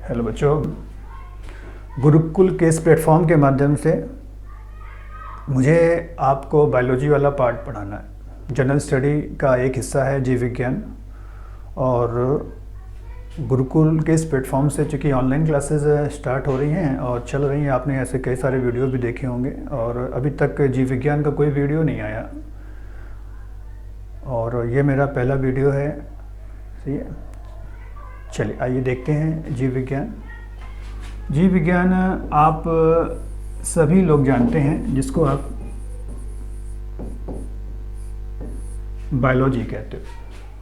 Hello बच्चों, गुरुकुल के इस प्लेटफॉर्म के माध्यम से मुझे आपको बायोलॉजी वाला पार्ट पढ़ाना है। जनरल स्टडी का एक हिस्सा है जीव विज्ञान। और गुरुकुल के इस प्लेटफॉर्म से चूँकि ऑनलाइन क्लासेस स्टार्ट हो रही हैं और चल रही हैं, आपने ऐसे कई सारे वीडियो भी देखे होंगे और अभी तक जीव विज्ञान का कोई वीडियो नहीं आया और ये मेरा पहला वीडियो है। सही है, चलिए आइए देखते हैं जीव विज्ञान। जीव विज्ञान आप सभी लोग जानते हैं, जिसको आप बायोलॉजी कहते हो।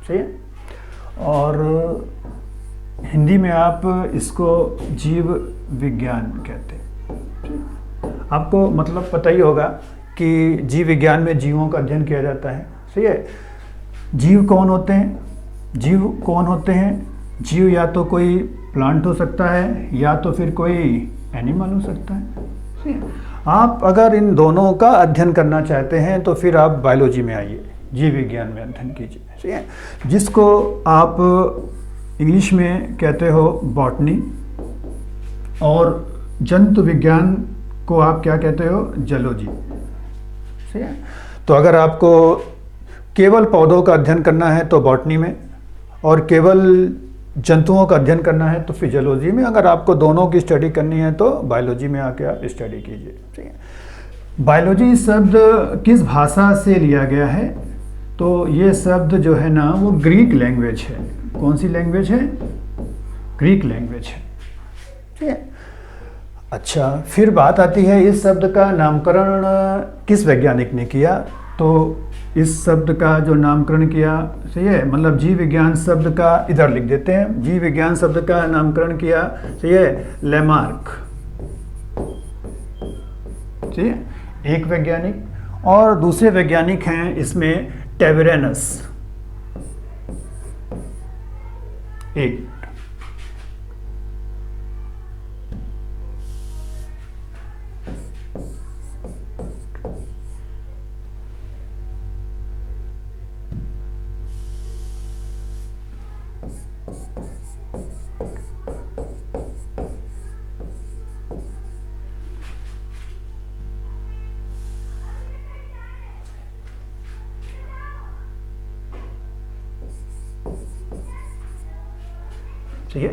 सही है, और हिंदी में आप इसको जीव विज्ञान कहते हैं। आपको मतलब पता ही होगा कि जीव विज्ञान में जीवों का अध्ययन किया जाता है। सही है, जीव कौन होते हैं? जीव कौन होते हैं? जीव या तो कोई प्लांट हो सकता है या तो फिर कोई एनिमल हो सकता है। आप अगर इन दोनों का अध्ययन करना चाहते हैं तो फिर आप बायोलॉजी में आइए, जीव विज्ञान में अध्ययन कीजिए। ठीक है, जिसको आप इंग्लिश में कहते हो बॉटनी, और जंतु विज्ञान को आप क्या कहते हो? जूलॉजी। ठीक है, तो अगर आपको केवल पौधों का अध्ययन करना है तो बॉटनी में, और केवल जंतुओं का अध्ययन करना है तो फिजियोलॉजी में। अगर आपको दोनों की स्टडी करनी है तो बायोलॉजी में आके आप स्टडी कीजिए। ठीक है, बायोलॉजी शब्द किस भाषा से लिया गया है? तो ये शब्द जो है ना, वो ग्रीक लैंग्वेज है। कौन सी लैंग्वेज है? ग्रीक लैंग्वेज है। ठीक है, अच्छा, फिर बात आती है इस शब्द का नामकरण किस वैज्ञानिक ने किया? तो इस शब्द का जो नामकरण किया, सही है, मतलब जीव विज्ञान शब्द का इधर लिख देते हैं, जीव विज्ञान शब्द का नामकरण किया, सही है, लेमार्क। सही है, एक वैज्ञानिक। और दूसरे वैज्ञानिक हैं इसमें टेबरेनस, एक। ठीक है,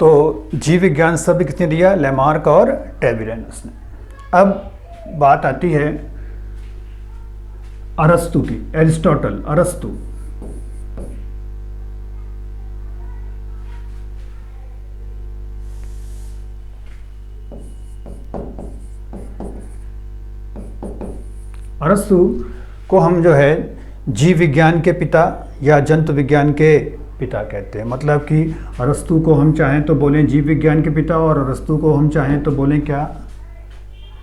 तो जीव विज्ञान शब्द किसने दिया? लेमार्क और टेबरेनस ने। अब बात आती है अरस्तु की, एरिस्टोटल, अरस्तु। अरस्तु को हम जो है जीव विज्ञान के पिता या जंतु विज्ञान के पिता कहते हैं। मतलब कि अरस्तु को हम चाहें तो बोलें जीव विज्ञान के पिता, और अरस्तु को हम चाहें तो बोलें क्या?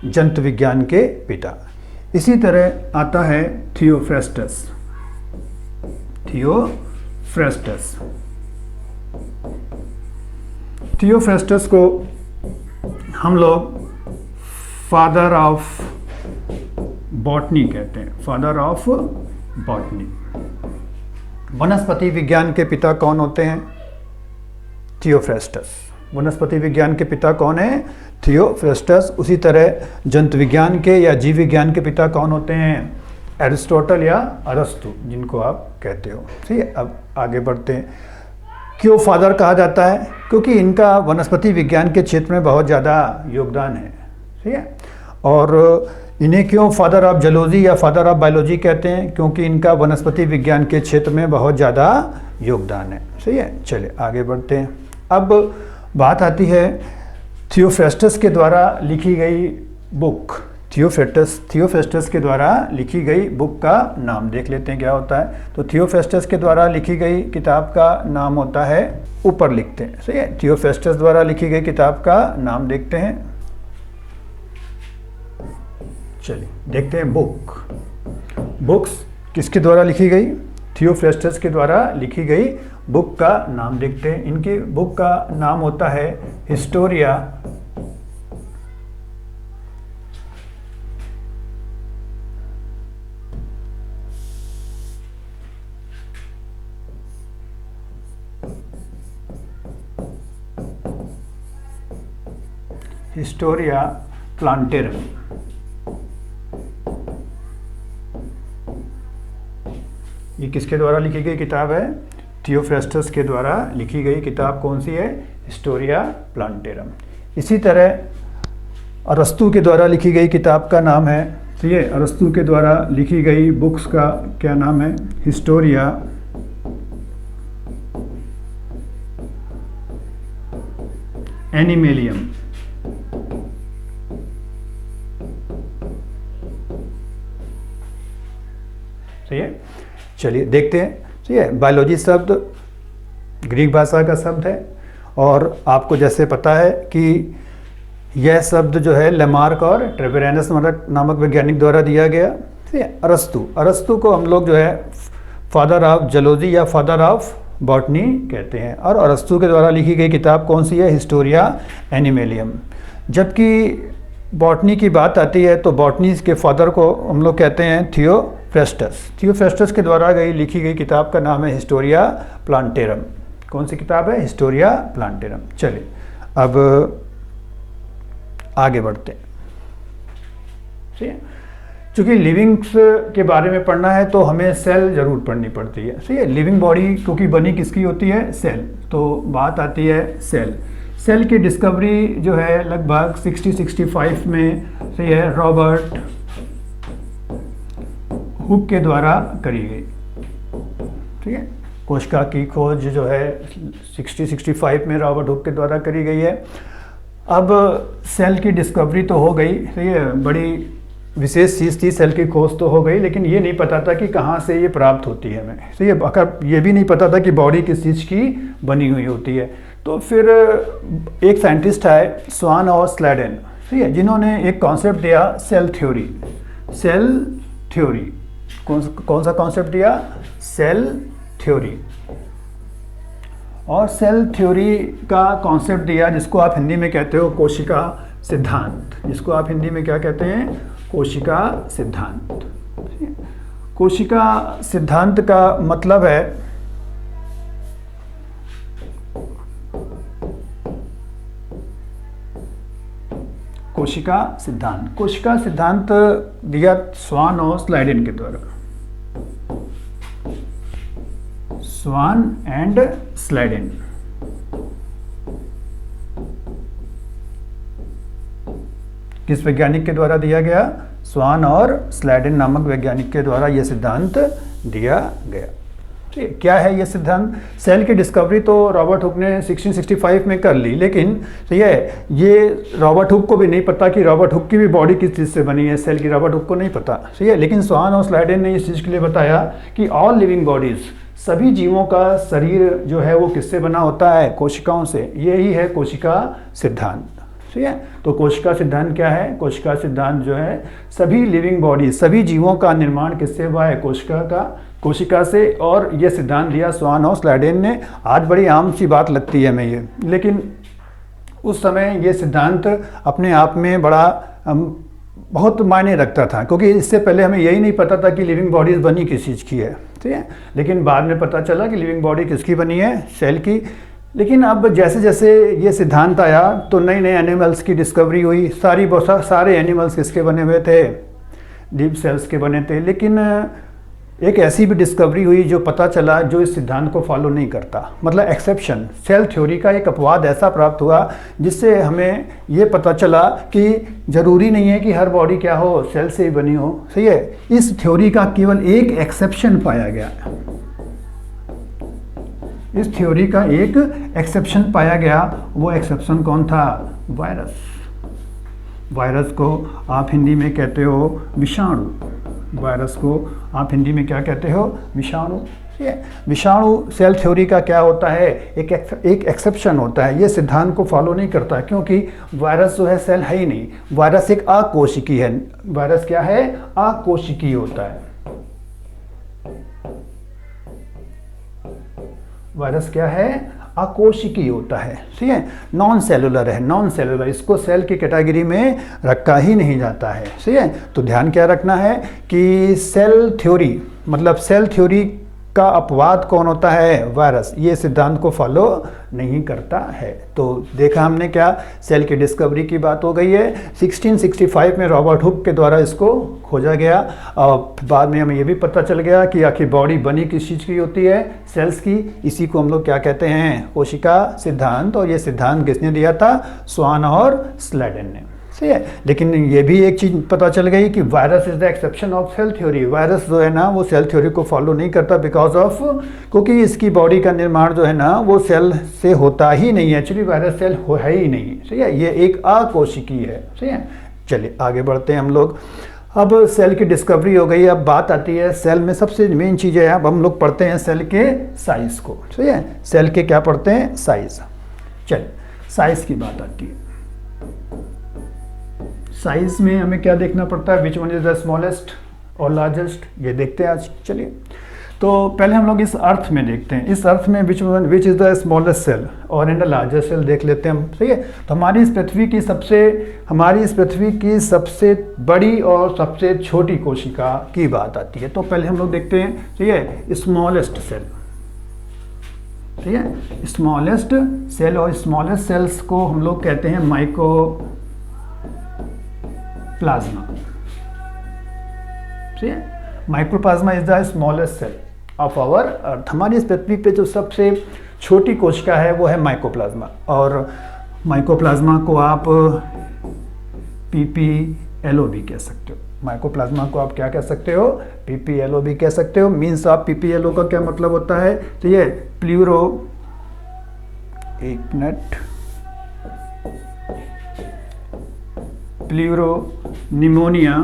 जंतु विज्ञान के पिता। इसी तरह आता है थियोफ्रेस्टस। थियोफ्रेस्टस, थियोफ्रेस्टस को हम लोग फादर ऑफ बॉटनी कहते हैं, फादर ऑफ बॉटनी। वनस्पति विज्ञान के पिता कौन होते हैं? थियोफ्रेस्टस। वनस्पति विज्ञान के पिता कौन है? थियोफ्रेस्टस। उसी तरह जंतु विज्ञान के या जीव विज्ञान के पिता कौन होते हैं? एरिस्टोटल या अरस्तु, जिनको आप कहते हो। ठीक है, अब आगे बढ़ते हैं। क्यों फादर कहा जाता है? क्योंकि इनका वनस्पति विज्ञान के क्षेत्र में बहुत ज़्यादा योगदान है। ठीक है, और इन्हें क्यों फादर ऑफ जूलॉजी या फादर ऑफ बायोलॉजी कहते हैं? क्योंकि इनका वनस्पति विज्ञान के क्षेत्र में बहुत ज़्यादा योगदान है। सही है, चलिए आगे बढ़ते हैं। अब बात आती है थियोफ्रेस्टस के द्वारा लिखी गई बुक। थियोफ्रेस्टस के द्वारा लिखी गई बुक का नाम देख लेते हैं क्या होता है। तो थियोफ्रेस्टस के द्वारा लिखी गई किताब का नाम होता है, ऊपर लिखते हैं। सही है, थियोफ्रेस्टस द्वारा लिखी गई किताब का नाम देखते हैं। चलिए देखते हैं बुक। बुक्स किसके द्वारा लिखी गई? थियोफ्रेस्टस के द्वारा लिखी गई बुक का नाम देखते हैं। इनकी बुक का नाम होता है हिस्टोरिया हिस्टोरिया प्लांटेरम। ये किसके द्वारा लिखी गई किताब है? थियोफ्रास्टस के द्वारा लिखी गई किताब कौन सी है? Historia plantarum. इसी तरह अरस्तु के द्वारा लिखी गई किताब का नाम है, ठीक है, अरस्तु के द्वारा लिखी गई बुक्स का क्या नाम है? हिस्टोरिया एनिमेलियम। सही है, चलिए देखते हैं। ठीक है, बायोलॉजी शब्द ग्रीक भाषा का शब्द है और आपको जैसे पता है कि यह शब्द जो है लेमार्क और ट्रेवेरेनस नामक वैज्ञानिक द्वारा दिया गया। ठीक है, अरस्तु को हम लोग जो है फादर ऑफ जूलॉजी या फादर ऑफ बॉटनी कहते हैं और अरस्तु के द्वारा लिखी गई किताब कौन सी है? हिस्टोरिया एनिमेलियम। जबकि बॉटनी की बात आती है तो बॉटनी के फादर को हम लोग कहते हैं थियोफ्रास्टस के द्वारा लिखी गई किताब का नाम है हिस्टोरिया प्लांटेरम। कौन सी किताब है? Historia plantarum. चलिए अब आगे बढ़ते हैं। ठीक है, चूँकि लिविंग्स के बारे में पढ़ना है तो हमें सेल ज़रूर पढ़नी पड़ती है। ठीक है, लिविंग बॉडी क्योंकि बनी किसकी होती है? सेल। तो बात आती है सेल की डिस्कवरी जो है लगभग 60-65 में से है रॉबर्ट हुक के द्वारा करी गई। ठीक है, कोशिका की खोज जो है 60-65 में रॉबर्ट हुक के द्वारा करी गई है। अब सेल की डिस्कवरी तो हो गई, तो ये बड़ी विशेष चीज़ थी, सेल की खोज तो हो गई, लेकिन ये नहीं पता था कि कहाँ से ये प्राप्त होती है हमें। तो ये भी नहीं पता था कि बॉडी किस चीज़ की बनी हुई होती है। तो फिर एक साइंटिस्ट आए, स्वान और स्लेडन, ठीक है, जिन्होंने एक कॉन्सेप्ट दिया सेल थ्योरी। कौन सा कॉन्सेप्ट दिया? Cell theory. और सेल थ्योरी का कॉन्सेप्ट दिया जिसको आप हिंदी में कहते हो कोशिका सिद्धांत। जिसको आप हिंदी में क्या कहते हैं? कोशिका सिद्धांत। कोशिका सिद्धांत का मतलब है कोशिका सिद्धांत दिया स्वान और स्लाइडेन के द्वारा। स्वान एंड स्लाइडेन। किस वैज्ञानिक के द्वारा दिया गया? स्वान और स्लाइडेन नामक वैज्ञानिक के द्वारा यह सिद्धांत दिया गया। ठीक, क्या है ये सिद्धांत? सेल की डिस्कवरी तो रॉबर्ट हुक ने 1665 में कर ली, लेकिन ये रॉबर्ट हुक को भी नहीं पता कि रॉबर्ट हुक की भी बॉडी किस चीज़ से बनी है। सेल की रॉबर्ट हुक को नहीं पता, ठीक है, लेकिन स्वान और स्लाइडेन ने इस चीज़ के लिए बताया कि ऑल लिविंग बॉडीज़, सभी जीवों का शरीर जो है वो किससे बना होता है? कोशिकाओं से। यही है कोशिका सिद्धांत। ठीक है, तो कोशिका सिद्धांत क्या है? कोशिका सिद्धांत जो है सभी लिविंग बॉडी, सभी जीवों का निर्माण किससे हुआ है? कोशिका से। और ये सिद्धांत दिया स्वान और स्लाइडेन ने। आज बड़ी आम सी बात लगती है हमें ये, लेकिन उस समय ये सिद्धांत अपने आप में बड़ा बहुत मायने रखता था, क्योंकि इससे पहले हमें यही नहीं पता था कि लिविंग बॉडीज बनी किस चीज़ की है। ठीक है, लेकिन बाद में पता चला कि लिविंग बॉडी किसकी बनी है? सेल की। लेकिन अब जैसे जैसे ये सिद्धांत आया तो नए नए एनिमल्स की डिस्कवरी हुई। सारे एनिमल्स किसके बने हुए थे? डीप सेल्स के बने थे। लेकिन एक ऐसी भी डिस्कवरी हुई जो पता चला जो इस सिद्धांत को फॉलो नहीं करता, मतलब एक्सेप्शन। सेल थ्योरी का एक अपवाद ऐसा प्राप्त हुआ जिससे हमें ये पता चला कि ज़रूरी नहीं है कि हर बॉडी क्या हो? सेल से ही बनी हो। सही है, इस थ्योरी का केवल एक एक्सेप्शन पाया गया। इस थ्योरी का एक एक्सेप्शन पाया गया। वो एक्सेप्शन कौन था? वायरस को आप हिंदी में कहते हो विषाणु। वायरस को आप हिंदी में क्या कहते हो? विषाणु। ठीक है, विषाणु सेल थ्योरी का क्या होता है? एक एक्सेप्शन होता है। ये सिद्धांत को फॉलो नहीं करता, क्योंकि वायरस जो है सेल है ही नहीं। वायरस एक अकोशिकी है। वायरस क्या है? अकोशिकी होता है। वायरस क्या है? अकोशिकी होता है। ठीक है, नॉन सेलुलर है। नॉन सेलुलर, इसको सेल की कैटेगरी में रखा ही नहीं जाता है। ठीक है, तो ध्यान क्या रखना है कि सेल थ्योरी, मतलब सेल थ्योरी का अपवाद कौन होता है? वायरस। ये सिद्धांत को फॉलो नहीं करता है। तो देखा हमने क्या, सेल की डिस्कवरी की बात हो गई है। 1665 में रॉबर्ट हुक के द्वारा इसको खोजा गया और बाद में हमें ये भी पता चल गया कि आखिर बॉडी बनी किस चीज़ की होती है? सेल्स की। इसी को हम लोग क्या कहते हैं? कोशिका सिद्धांत। और ये सिद्धांत किसने दिया था? स्वान और स्लेडन ने। सही है। लेकिन ये भी एक चीज़ पता चल गई कि virus is the exception of cell theory. Virus जो है ना वो सेल थ्योरी को फॉलो नहीं करता बिकॉज ऑफ, क्योंकि इसकी बॉडी का निर्माण जो है ना वो सेल से होता ही नहीं है। एक्चुअली वायरस सेल है ही नहीं। सही है। ये एक अकोशिकी है। सही है। चलिए आगे बढ़ते हैं हम लोग। अब सेल की डिस्कवरी हो गई। अब बात आती है सेल में सबसे मेन चीज़ है, अब हम लोग पढ़ते हैं सेल के साइज को। सही है। सेल के क्या पढ़ते हैं? साइज। चलिए साइज की बात आती है। साइज में हमें क्या देखना पड़ता है? विच वन इज द स्मॉलेस्ट और लार्जेस्ट, ये देखते हैं आज। चलिए तो पहले हम लोग इस अर्थ में देखते हैं। इस अर्थ में which is the smallest cell और इन द लार्जेस्ट सेल देख लेते हैं हम। सही है। तो हमारी इस पृथ्वी की सबसे बड़ी और सबसे छोटी कोशिका की बात आती है। तो पहले हम लोग देखते हैं, ठीक है, स्मॉलेस्ट सेल। ठीक है। स्मॉलेस्ट सेल, और स्मॉलेस्ट सेल्स को हम लोग कहते हैं माइक्रो प्लाज्मा। ठीक है। Microplasma is the smallest cell of our earth. हमारी इस पृथ्वी पे जो सबसे छोटी कोशिका है वो है माइक्रोप्लाज्मा। और माइक्रोप्लाज्मा को आप PPLO भी कह सकते हो। माइक्रोप्लाज्मा को आप क्या कह सकते हो? PPLO भी कह सकते हो। मीन्स आप PPLO का क्या मतलब होता है? तो ये प्लूरो, एक minute, pleuro pneumonia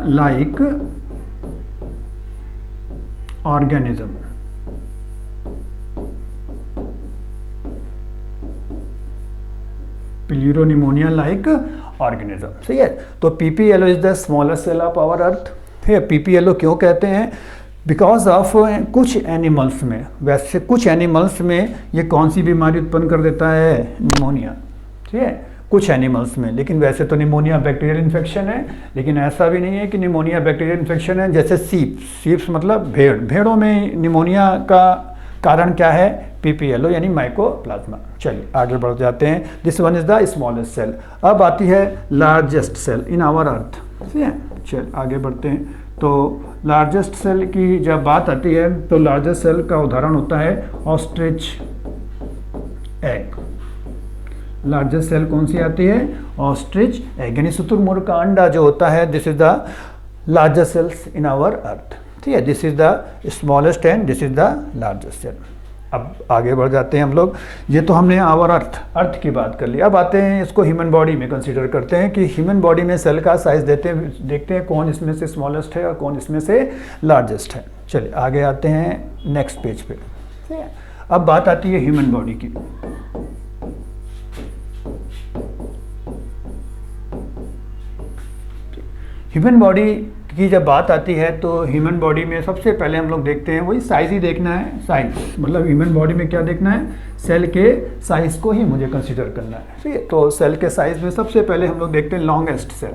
like organism. Pleuropneumonia like organism. सही है। तो PPLO is the smallest cell of our earth. है। PPLO क्यों कहते हैं? बिकॉज ऑफ कुछ एनिमल्स में, वैसे कुछ एनिमल्स में ये कौन सी बीमारी उत्पन्न कर देता है? निमोनिया। ठीक है। कुछ एनिमल्स में। लेकिन वैसे तो निमोनिया बैक्टीरियल इन्फेक्शन है, लेकिन ऐसा भी नहीं है कि निमोनिया बैक्टीरियल इन्फेक्शन है। जैसे सीप्स मतलब भेड़, भेड़ों में निमोनिया का कारण क्या है? PPLO यानी माइक्रोप्लाज्मा। चलिए आगे बढ़ जाते हैं। This one is the smallest cell. अब आती है largest cell in our earth. ठीक है। चल आगे बढ़ते हैं। तो लार्जेस्ट सेल की जब बात आती है तो लार्जेस्ट सेल का उदाहरण होता है ऑस्ट्रिच एग। लार्जेस्ट सेल कौन सी आती है? ऑस्ट्रिच एग, यानी शुतुरमुर्ग का अंडा जो होता है। This is the largest cells in our earth. ठीक है। This is the smallest and this is the largest cell. अब आगे बढ़ जाते हैं हम लोग। ये तो हमने आवर अर्थ की बात कर ली। अब आते हैं इसको ह्यूमन बॉडी में कंसीडर करते हैं कि ह्यूमन बॉडी में सेल का साइज देखते हैं कौन इसमें से स्मॉलेस्ट है और कौन इसमें से लार्जेस्ट है। चलिए आगे आते हैं नेक्स्ट पेज पे। ठीक है। अब बात आती है ह्यूमन बॉडी की। ह्यूमन बॉडी की जब बात आती है तो ह्यूमन बॉडी में सबसे पहले हम लोग देखते हैं वही साइज ही देखना है। साइज मतलब ह्यूमन बॉडी में क्या देखना है? सेल के साइज को ही मुझे कंसीडर करना है। ठीक है। तो सेल के साइज में सबसे पहले हम लोग देखते हैं लॉन्गेस्ट सेल।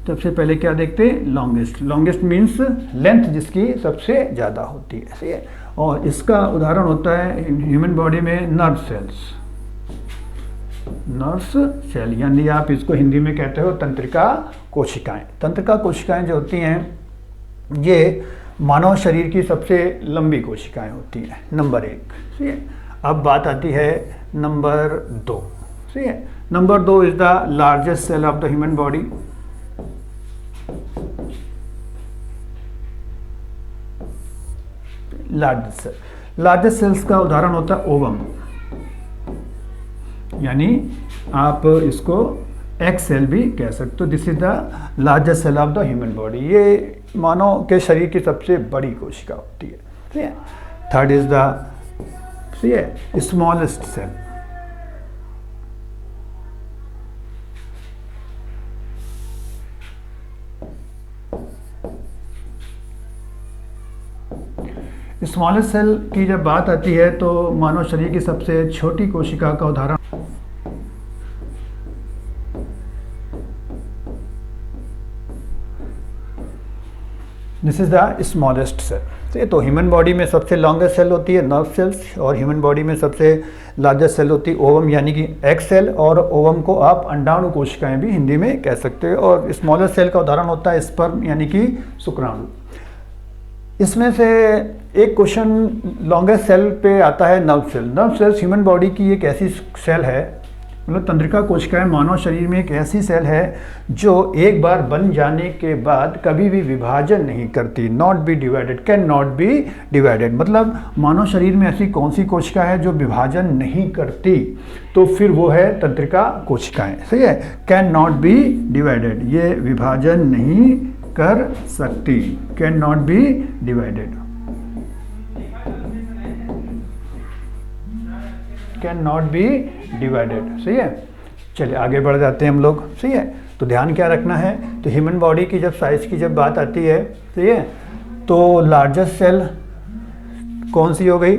सबसे पहले क्या देखते हैं? लॉन्गेस्ट। लॉन्गेस्ट मीन्स लेंथ जिसकी सबसे ज़्यादा होती है। ठीक है। और इसका उदाहरण होता है ह्यूमन बॉडी में नर्व सेल्स। नर्व्स सेल यानी आप इसको हिंदी में कहते हो तंत्रिका कोशिकाएं। तंत्रिका कोशिकाएं जो होती हैं ये मानव शरीर की सबसे लंबी कोशिकाएं होती हैं। नंबर 1। ठीक है। अब बात आती है नंबर 2। ठीक है। Number 2 is the largest cell of the human body. Largest cells का उदाहरण होता है ओवम, यानी आप इसको एक्स सेल भी कह सकते हो। This is the largest cell of the human body. ये मानव के शरीर की सबसे बड़ी कोशिका होती है। ठीक है। Third is the smallest cell. Smallest cell की जब बात आती है तो मानव शरीर की सबसे छोटी कोशिका का उदाहरण this is the smallest cell. तो ह्यूमन बॉडी में सबसे लॉन्गेस्ट सेल होती है नर्व सेल्स, और ह्यूमन बॉडी में सबसे लार्जेस्ट सेल होती है ओवम यानी कि एग सेल, और ओवम को आप अंडाणु कोशिकाएं भी हिंदी में कह सकते हो। और स्मॉलेस्ट सेल का उदाहरण होता है स्पर्म यानी कि शुक्राणु। इसमें से एक क्वेश्चन लॉन्गेस्ट सेल पे आता है nerve cell. Nerve cells human body की एक ऐसी सेल है, मतलब तंत्रिका कोशिकाएं मानव शरीर में एक ऐसी सेल है जो एक बार बन जाने के बाद कभी भी विभाजन नहीं करती, not be divided, can not be divided. मतलब मानव शरीर में ऐसी कौन सी कोशिका है जो विभाजन नहीं करती, तो फिर वो है तंत्रिका कोशिकाएं। सही है, कैन नॉट बी डिवाइडेड, ये विभाजन नहीं कर सकती, can not be divided, can not be divided. सही है, चलिए आगे बढ़ जाते हैं हम लोग। सही है, तो ध्यान क्या रखना है, तो ह्यूमन बॉडी की जब साइज की जब बात आती है, सही है, तो लार्जेस्ट सेल कौन सी हो गई,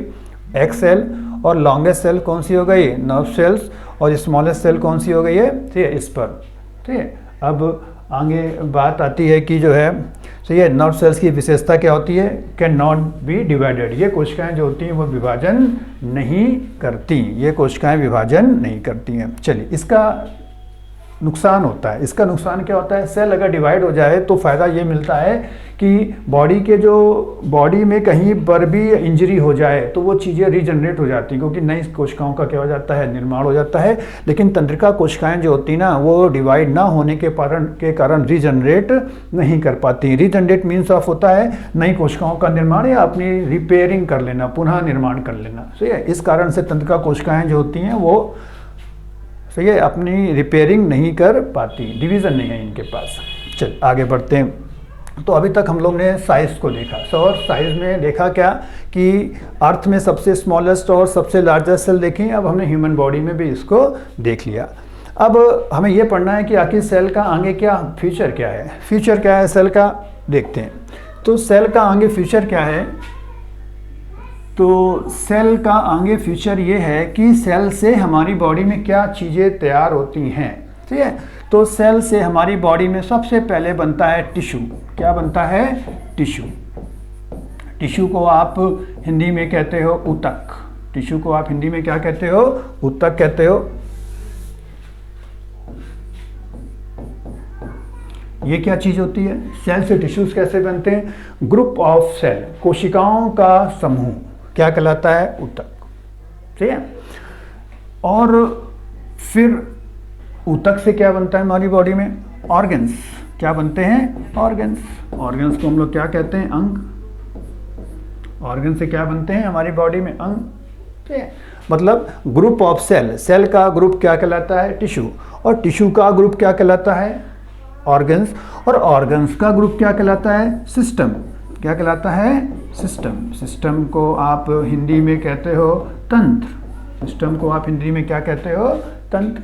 एग सेल, और लॉन्गेस्ट सेल कौन सी हो गई, नर्व सेल्स, और स्मॉलेस्ट सेल कौन सी हो गई है, ठीक है, स्पर्म। ठीक है, अब आगे बात आती है कि जो है, सही है, नर्व सेल्स की विशेषता क्या होती है, कैन नॉट बी डिवाइडेड, ये कोशिकाएं जो होती हैं वो विभाजन नहीं करती, ये कोशिकाएं विभाजन नहीं करती हैं। चलिए, इसका नुकसान होता है, इसका नुकसान क्या होता है, सेल अगर डिवाइड हो जाए तो फ़ायदा ये मिलता है कि बॉडी में कहीं पर भी इंजरी हो जाए तो वो चीज़ें रीजनरेट हो जाती हैं, क्योंकि नई कोशिकाओं का क्या हो जाता है, निर्माण हो जाता है। लेकिन तंत्रिका कोशिकाएं जो होती ना, वो डिवाइड ना होने के कारण रीजनरेट नहीं कर पाती। रीजनरेट मीन्स ऑफ होता है नई कोशिकाओं का निर्माण या अपनी रिपेयरिंग कर लेना, पुनः निर्माण कर लेना। सही है, इस कारण से तंत्रिका कोशिकाएं जो होती हैं वो, सही है, अपनी रिपेयरिंग नहीं कर पाती, डिवीज़न नहीं है इनके पास। चल आगे बढ़ते हैं। तो अभी तक हम लोग ने साइज़ को देखा, और साइज़ में देखा क्या कि अर्थ में सबसे स्मॉलेस्ट और सबसे लार्जेस्ट सेल देखी, अब हमने ह्यूमन बॉडी में भी इसको देख लिया। अब हमें ये पढ़ना है कि आखिर सेल का आगे क्या फ्यूचर क्या है, फ्यूचर क्या है सेल का, देखते हैं। तो सेल का आगे फ्यूचर क्या है, तो सेल का आगे फ्यूचर ये है कि सेल से हमारी बॉडी में क्या चीज़ें तैयार होती हैं। ठीक है, तो सेल से हमारी बॉडी में सबसे पहले बनता है टिश्यू। क्या बनता है, टिश्यू। टिश्यू को आप हिंदी में कहते हो ऊतक, टिश्यू को आप हिंदी में क्या कहते हो, ऊतक कहते हो। ये क्या चीज़ होती है, सेल से टिश्यूज कैसे बनते हैं, ग्रुप ऑफ सेल, कोशिकाओं का समूह क्या कहलाता है, ऊतक। ठीक है, और फिर ऊतक से क्या बनता है हमारी बॉडी में, ऑर्गन्स। क्या बनते हैं, ऑर्गन्स। ऑर्गन्स को हम लोग क्या कहते हैं, अंग। ऑर्गन से क्या बनते हैं हमारी बॉडी में, अंग। ठीक है, मतलब ग्रुप ऑफ सेल, सेल का ग्रुप क्या कहलाता है, टिश्यू, और टिश्यू का ग्रुप क्या कहलाता है, ऑर्गन्स, और ऑर्गन्स का ग्रुप क्या कहलाता है, सिस्टम। क्या कहलाता है, सिस्टम। सिस्टम को आप हिंदी में कहते हो तंत्र, सिस्टम को आप हिंदी में क्या कहते हो, तंत्र।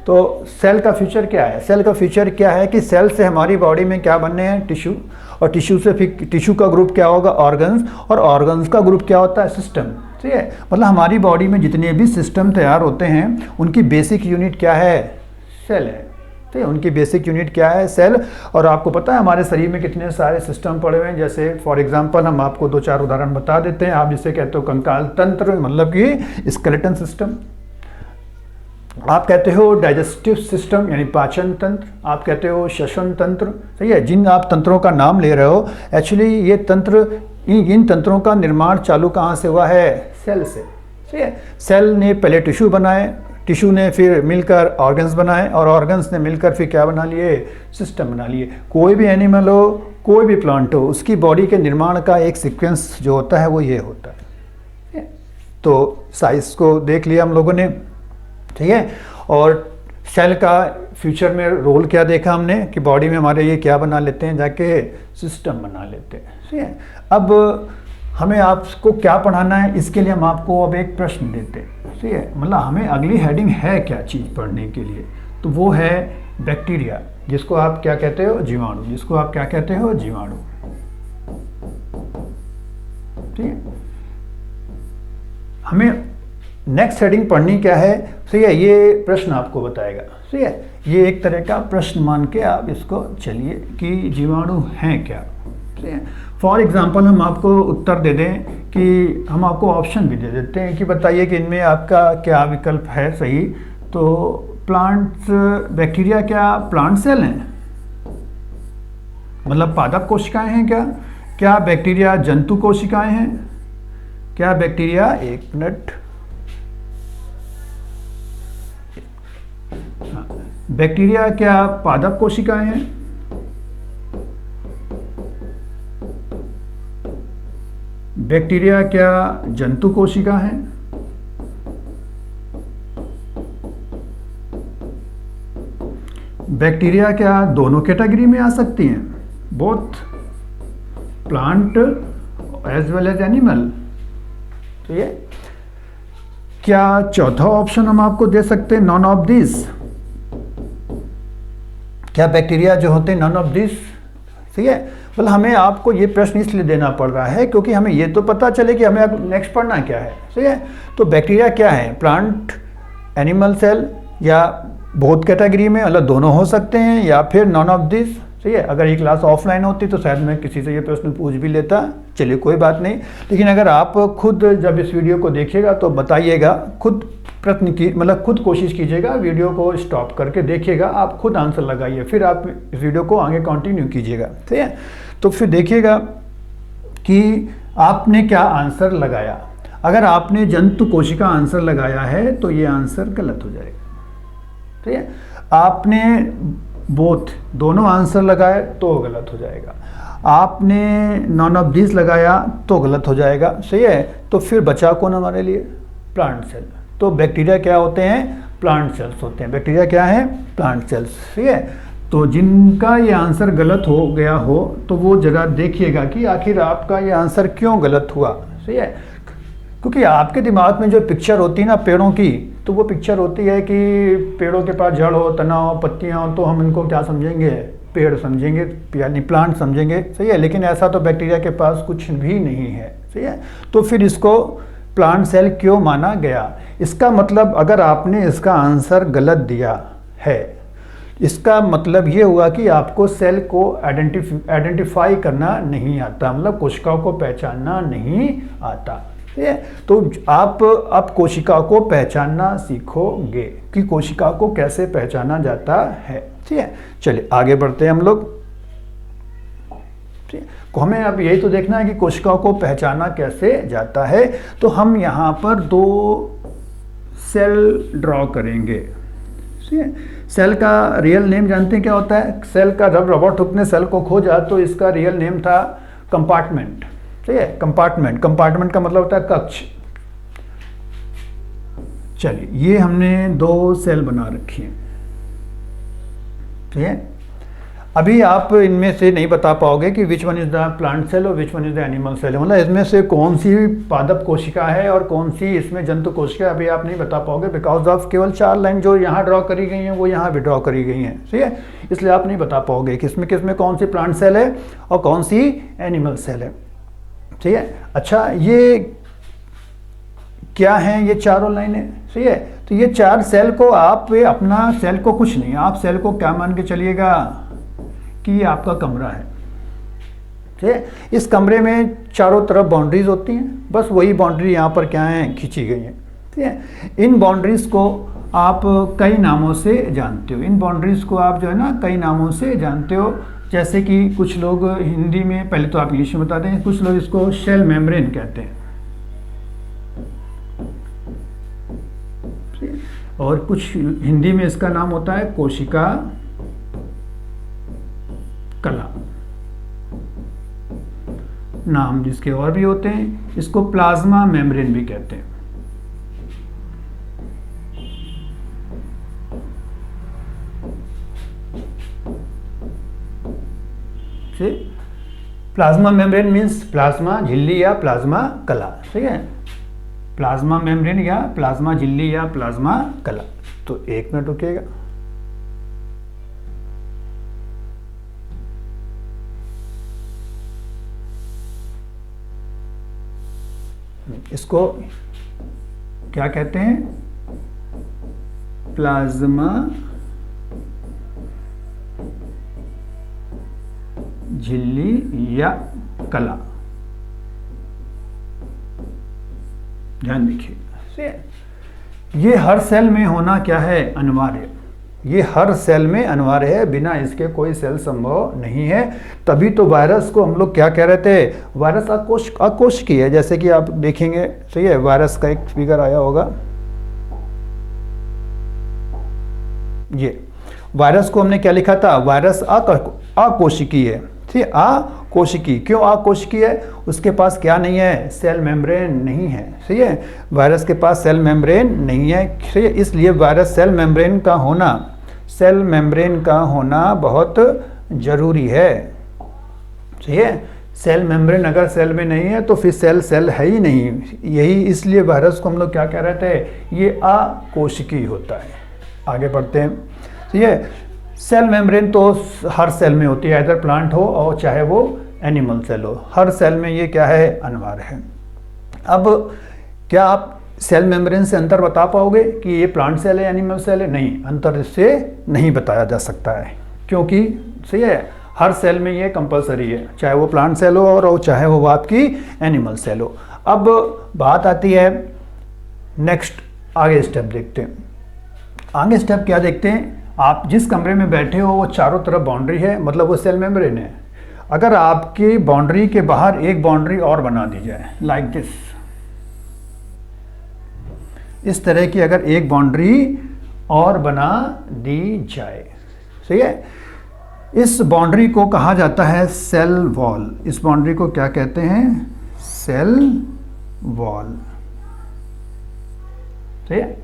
तो सेल का फ्यूचर क्या है, सेल का फ्यूचर क्या है कि सेल से हमारी बॉडी में क्या बनने हैं, टिश्यू, और टिश्यू से फिर टिश्यू का ग्रुप क्या होगा, ऑर्गन्स, और ऑर्गन्स का ग्रुप क्या होता है, सिस्टम। ठीक है, मतलब हमारी बॉडी में जितने भी सिस्टम तैयार होते हैं उनकी बेसिक यूनिट क्या है, सेल है। ठीक है, उनकी बेसिक यूनिट क्या है, सेल। और आपको पता है हमारे शरीर में कितने सारे सिस्टम पड़े हुए हैं, जैसे फॉर एग्जांपल हम आपको 2-4 उदाहरण बता देते हैं। आप जिसे कहते हो कंकाल तंत्र, मतलब कि स्केलेटन सिस्टम, आप कहते हो डाइजेस्टिव सिस्टम यानी पाचन तंत्र, आप कहते हो श्वसन तंत्र। सही है, जिन आप तंत्रों का नाम ले रहे हो, एक्चुअली ये तंत्र, इन तंत्रों का निर्माण चालू कहाँ से हुआ है, सेल से। सही है, सेल ने पहले टिश्यू बनाए, टिश्यू ने फिर मिलकर ऑर्गन्स बनाए, और ऑर्गन्स ने मिलकर फिर क्या बना लिए, सिस्टम बना लिए। कोई भी एनिमल हो, कोई भी प्लांट हो, उसकी बॉडी के निर्माण का एक सीक्वेंस जो होता है वो ये होता है। तो साइज को देख लिया हम लोगों ने, ठीक है, और सेल का फ्यूचर में रोल क्या देखा हमने कि बॉडी में हमारे ये क्या बना लेते हैं, जाके सिस्टम बना लेते हैं। ठीक है, अब हमें आपको क्या पढ़ाना है, इसके लिए हम आपको अब एक प्रश्न देते हैं। ठीक है, मतलब हमें अगली हेडिंग है क्या चीज़ पढ़ने के लिए, तो वो है बैक्टीरिया, जिसको आप क्या कहते हो, जीवाणु, जिसको आप क्या कहते हो, जीवाणु। ठीक है। हमें नेक्स्ट हेडिंग पढ़नी क्या है, ठीक है, ये प्रश्न आपको बताएगा, ठीक है। ये एक तरह का प्रश्न मान के आप इसको चलिए कि जीवाणु हैं क्या, ठीक है। फॉर एग्जांपल हम आपको उत्तर दे दें कि हम आपको ऑप्शन भी दे देते हैं कि बताइए कि इनमें आपका क्या विकल्प है सही। तो प्लांट्स, बैक्टीरिया क्या प्लांट सेल हैं, मतलब पादप कोशिकाएं हैं क्या? क्या बैक्टीरिया जंतु कोशिकाएं हैं? क्या बैक्टीरिया, एक मिनट, बैक्टीरिया क्या पादप कोशिकाएं हैं? बैक्टीरिया क्या जंतु कोशिका हैं? बैक्टीरिया क्या दोनों कैटेगरी में आ सकती हैं, both plant as well as animal? तो ये क्या चौथा ऑप्शन हम आपको दे सकते हैं, नॉन ऑफ दिस? क्या बैक्टीरिया जो होते हैं नॉन ऑफ दिस? ठीक है। मतलब हमें आपको ये प्रश्न इसलिए देना पड़ रहा है क्योंकि हमें ये तो पता चले कि हमें नेक्स्ट पढ़ना क्या है, ठीक है। तो बैक्टीरिया क्या है, प्लांट, एनिमल सेल, या बोथ कैटेगरी में, मतलब दोनों हो सकते हैं, या फिर नॉन ऑफ दिस, ठीक है। अगर ये क्लास ऑफलाइन होती तो शायद मैं किसी से ये प्रश्न पूछ भी लेता, चलिए कोई बात नहीं। लेकिन अगर आप खुद जब इस वीडियो को देखिएगा तो बताइएगा, खुद प्रश्न की मतलब खुद कोशिश कीजिएगा, वीडियो को स्टॉप करके देखिएगा, आप खुद आंसर लगाइए, फिर आप इस वीडियो को आगे कंटिन्यू कीजिएगा, ठीक है। तो फिर देखिएगा कि आपने क्या आंसर लगाया। अगर आपने जंतु कोशिका आंसर लगाया है तो ये आंसर गलत हो जाएगा, ठीक है। आपने बोथ दोनों आंसर लगाए तो गलत हो जाएगा। आपने नॉन ऑफ दिस लगाया तो गलत हो जाएगा, सही है। तो फिर बचा कौन हमारे लिए, प्लांट सेल। तो बैक्टीरिया क्या होते हैं, प्लांट सेल्स होते हैं। बैक्टीरिया क्या है, प्लांट सेल्स, ठीक है। तो जिनका ये आंसर गलत हो गया हो तो वो जरा देखिएगा कि आखिर आपका ये आंसर क्यों गलत हुआ, सही है। क्योंकि आपके दिमाग में जो पिक्चर होती है ना पेड़ों की, तो वो पिक्चर होती है कि पेड़ों के पास जड़ हो, तना हो, पत्तियाँ हो, तो हम इनको क्या समझेंगे, पेड़ समझेंगे, यानी प्लांट समझेंगे, सही है। लेकिन ऐसा तो बैक्टीरिया के पास कुछ भी नहीं है, सही है। तो फिर इसको प्लांट सेल क्यों माना गया? इसका मतलब अगर आपने इसका आंसर गलत दिया है, इसका मतलब ये हुआ कि आपको सेल को आइडेंटिफाई करना नहीं आता, मतलब कोशिकाओं को पहचानना नहीं आता, ठीक है। तो आप अब कोशिका को पहचानना सीखोगे कि कोशिका को कैसे पहचाना जाता है, ठीक है। चलिए आगे बढ़ते हैं हम लोग, ठीक है। हमें अब यही तो देखना है कि कोशिकाओं को पहचाना कैसे जाता है। तो हम यहाँ पर दो सेल ड्रॉ करेंगे, ठीक है। सेल का रियल नेम जानते हैं क्या होता है? सेल का, जब रॉबर्ट हुक ने सेल को खोजा तो इसका रियल नेम था कंपार्टमेंट, ठीक है। कंपार्टमेंट, कंपार्टमेंट का मतलब होता है कक्ष। चलिए ये हमने दो सेल बना रखी हैं, ठीक है। अभी आप इनमें से नहीं बता पाओगे कि which one is the plant cell और which one is the animal cell, मतलब इसमें से कौन सी पादप कोशिका है और कौन सी इसमें जंतु कोशिका, अभी आप नहीं बता पाओगे बिकॉज ऑफ केवल 4 लाइन जो यहाँ ड्रॉ करी गई हैं वो यहाँ भी ड्रॉ करी गई हैं, ठीक है। इसलिए आप नहीं बता पाओगे किसमें किसमें कौन सी प्लांट सेल है और कौन सी एनिमल सेल है, ठीक है। अच्छा ये क्या हैं ये चारों लाइनें, ठीक है। तो ये 4 सेल को आप अपना सेल को कुछ नहीं, आप सेल को क्या मान के चलिएगा कि ये आपका कमरा है, ठीक है। इस कमरे में चारों तरफ बाउंड्रीज होती हैं, बस वही बाउंड्री यहाँ पर क्या है, खींची गई हैं, ठीक है। इन बाउंड्रीज को आप कई नामों से जानते हो, इन बाउंड्रीज को आप जो है ना कई नामों से जानते हो। जैसे कि कुछ लोग हिंदी में, पहले तो आप इंग्लिश में बता दें, कुछ लोग इसको शेल मेम्ब्रेन कहते हैं, और कुछ हिंदी में इसका नाम होता है कोशिका कला, नाम जिसके और भी होते हैं। इसको प्लाज्मा मेम्ब्रेन भी कहते हैं, प्लाज्मा मेम्ब्रेन मीन्स प्लाज्मा झिल्ली या प्लाज्मा कला, ठीक है। प्लाज्मा मेम्ब्रेन या प्लाज्मा झिल्ली या प्लाज्मा कला। तो 1 मिनट रुकिएगा। इसको क्या कहते हैं? प्लाज्मा झिल्ली या कला। ध्यान देखिए, ये हर सेल में होना क्या है? अनिवार्य। ये हर सेल में अनिवार्य है, बिना इसके कोई सेल संभव नहीं है। तभी तो वायरस को हम लोग क्या कह रहे थे? वायरस अकोशिकीय है। जैसे कि आप देखेंगे, सही है, वायरस का एक फिगर आया होगा। ये वायरस को हमने क्या लिखा था? वायरस अकोशिकीय है। ठीक है, अकोशिकीय। क्यों अकोशिकीय है? उसके पास क्या नहीं है? सेल मेम्ब्रेन नहीं है। सही है, वायरस के पास सेल मेम्ब्रेन नहीं है। सही है, इसलिए वायरस सेल मेम्ब्रेन का होना बहुत जरूरी है। सही है, सेल मेम्ब्रेन अगर सेल में नहीं है तो फिर सेल है ही नहीं। यही इसलिए वायरस को हम लोग क्या कह रहे थे? ये अकोशिकीय होता है। आगे बढ़ते हैं। ठीक है, सेल मेम्ब्रेन तो हर सेल में होती है, इधर प्लांट हो और चाहे वो एनिमल सेल हो, हर सेल में ये क्या है? अनिवार्य है। अब क्या आप सेल मेम्ब्रेन से अंतर बता पाओगे कि ये प्लांट सेल है, एनिमल सेल है? नहीं, अंतर इससे नहीं बताया जा सकता है, क्योंकि सही है, हर सेल में ये कंपलसरी है, चाहे वो प्लांट सेल हो और चाहे वो आपकी एनिमल सेल हो। अब बात आती है नेक्स्ट, आगे स्टेप देखते हैं। आगे स्टेप क्या देखते हैं? आप जिस कमरे में बैठे हो वो चारों तरफ बाउंड्री है, मतलब वो सेल मेम्ब्रेन है। अगर आपकी बाउंड्री के बाहर एक बाउंड्री और बना दी जाए, लाइक दिस, इस तरह की अगर एक बाउंड्री और बना दी जाए, सही है, इस बाउंड्री को कहा जाता है सेल वॉल। इस बाउंड्री को क्या कहते हैं? Cell wall. सही है,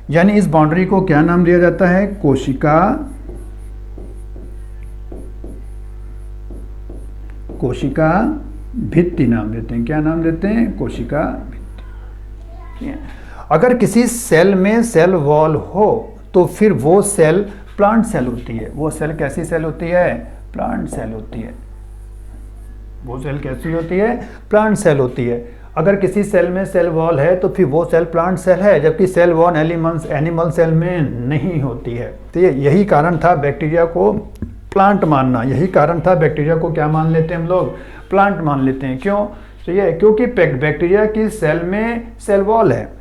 यानी इस बाउंड्री को क्या नाम दिया जाता है? कोशिका भित्ति नाम देते हैं। क्या नाम देते हैं? कोशिका भित्ति। अगर किसी सेल में सेल वॉल हो तो फिर वो सेल प्लांट सेल होती है। वो सेल कैसी सेल होती है? प्लांट सेल होती है। वो सेल कैसी होती है? प्लांट सेल होती है। अगर किसी सेल में सेल वॉल है तो फिर वो सेल प्लांट सेल है, जबकि सेल वॉल एनिमल सेल में नहीं होती है। तो यही कारण था बैक्टीरिया को प्लांट मानना। यही कारण था बैक्टीरिया को क्या मान लेते हैं हम लोग? प्लांट मान लेते हैं। क्यों? तो ये क्योंकि बैक्टीरिया की सेल में सेल वॉल है,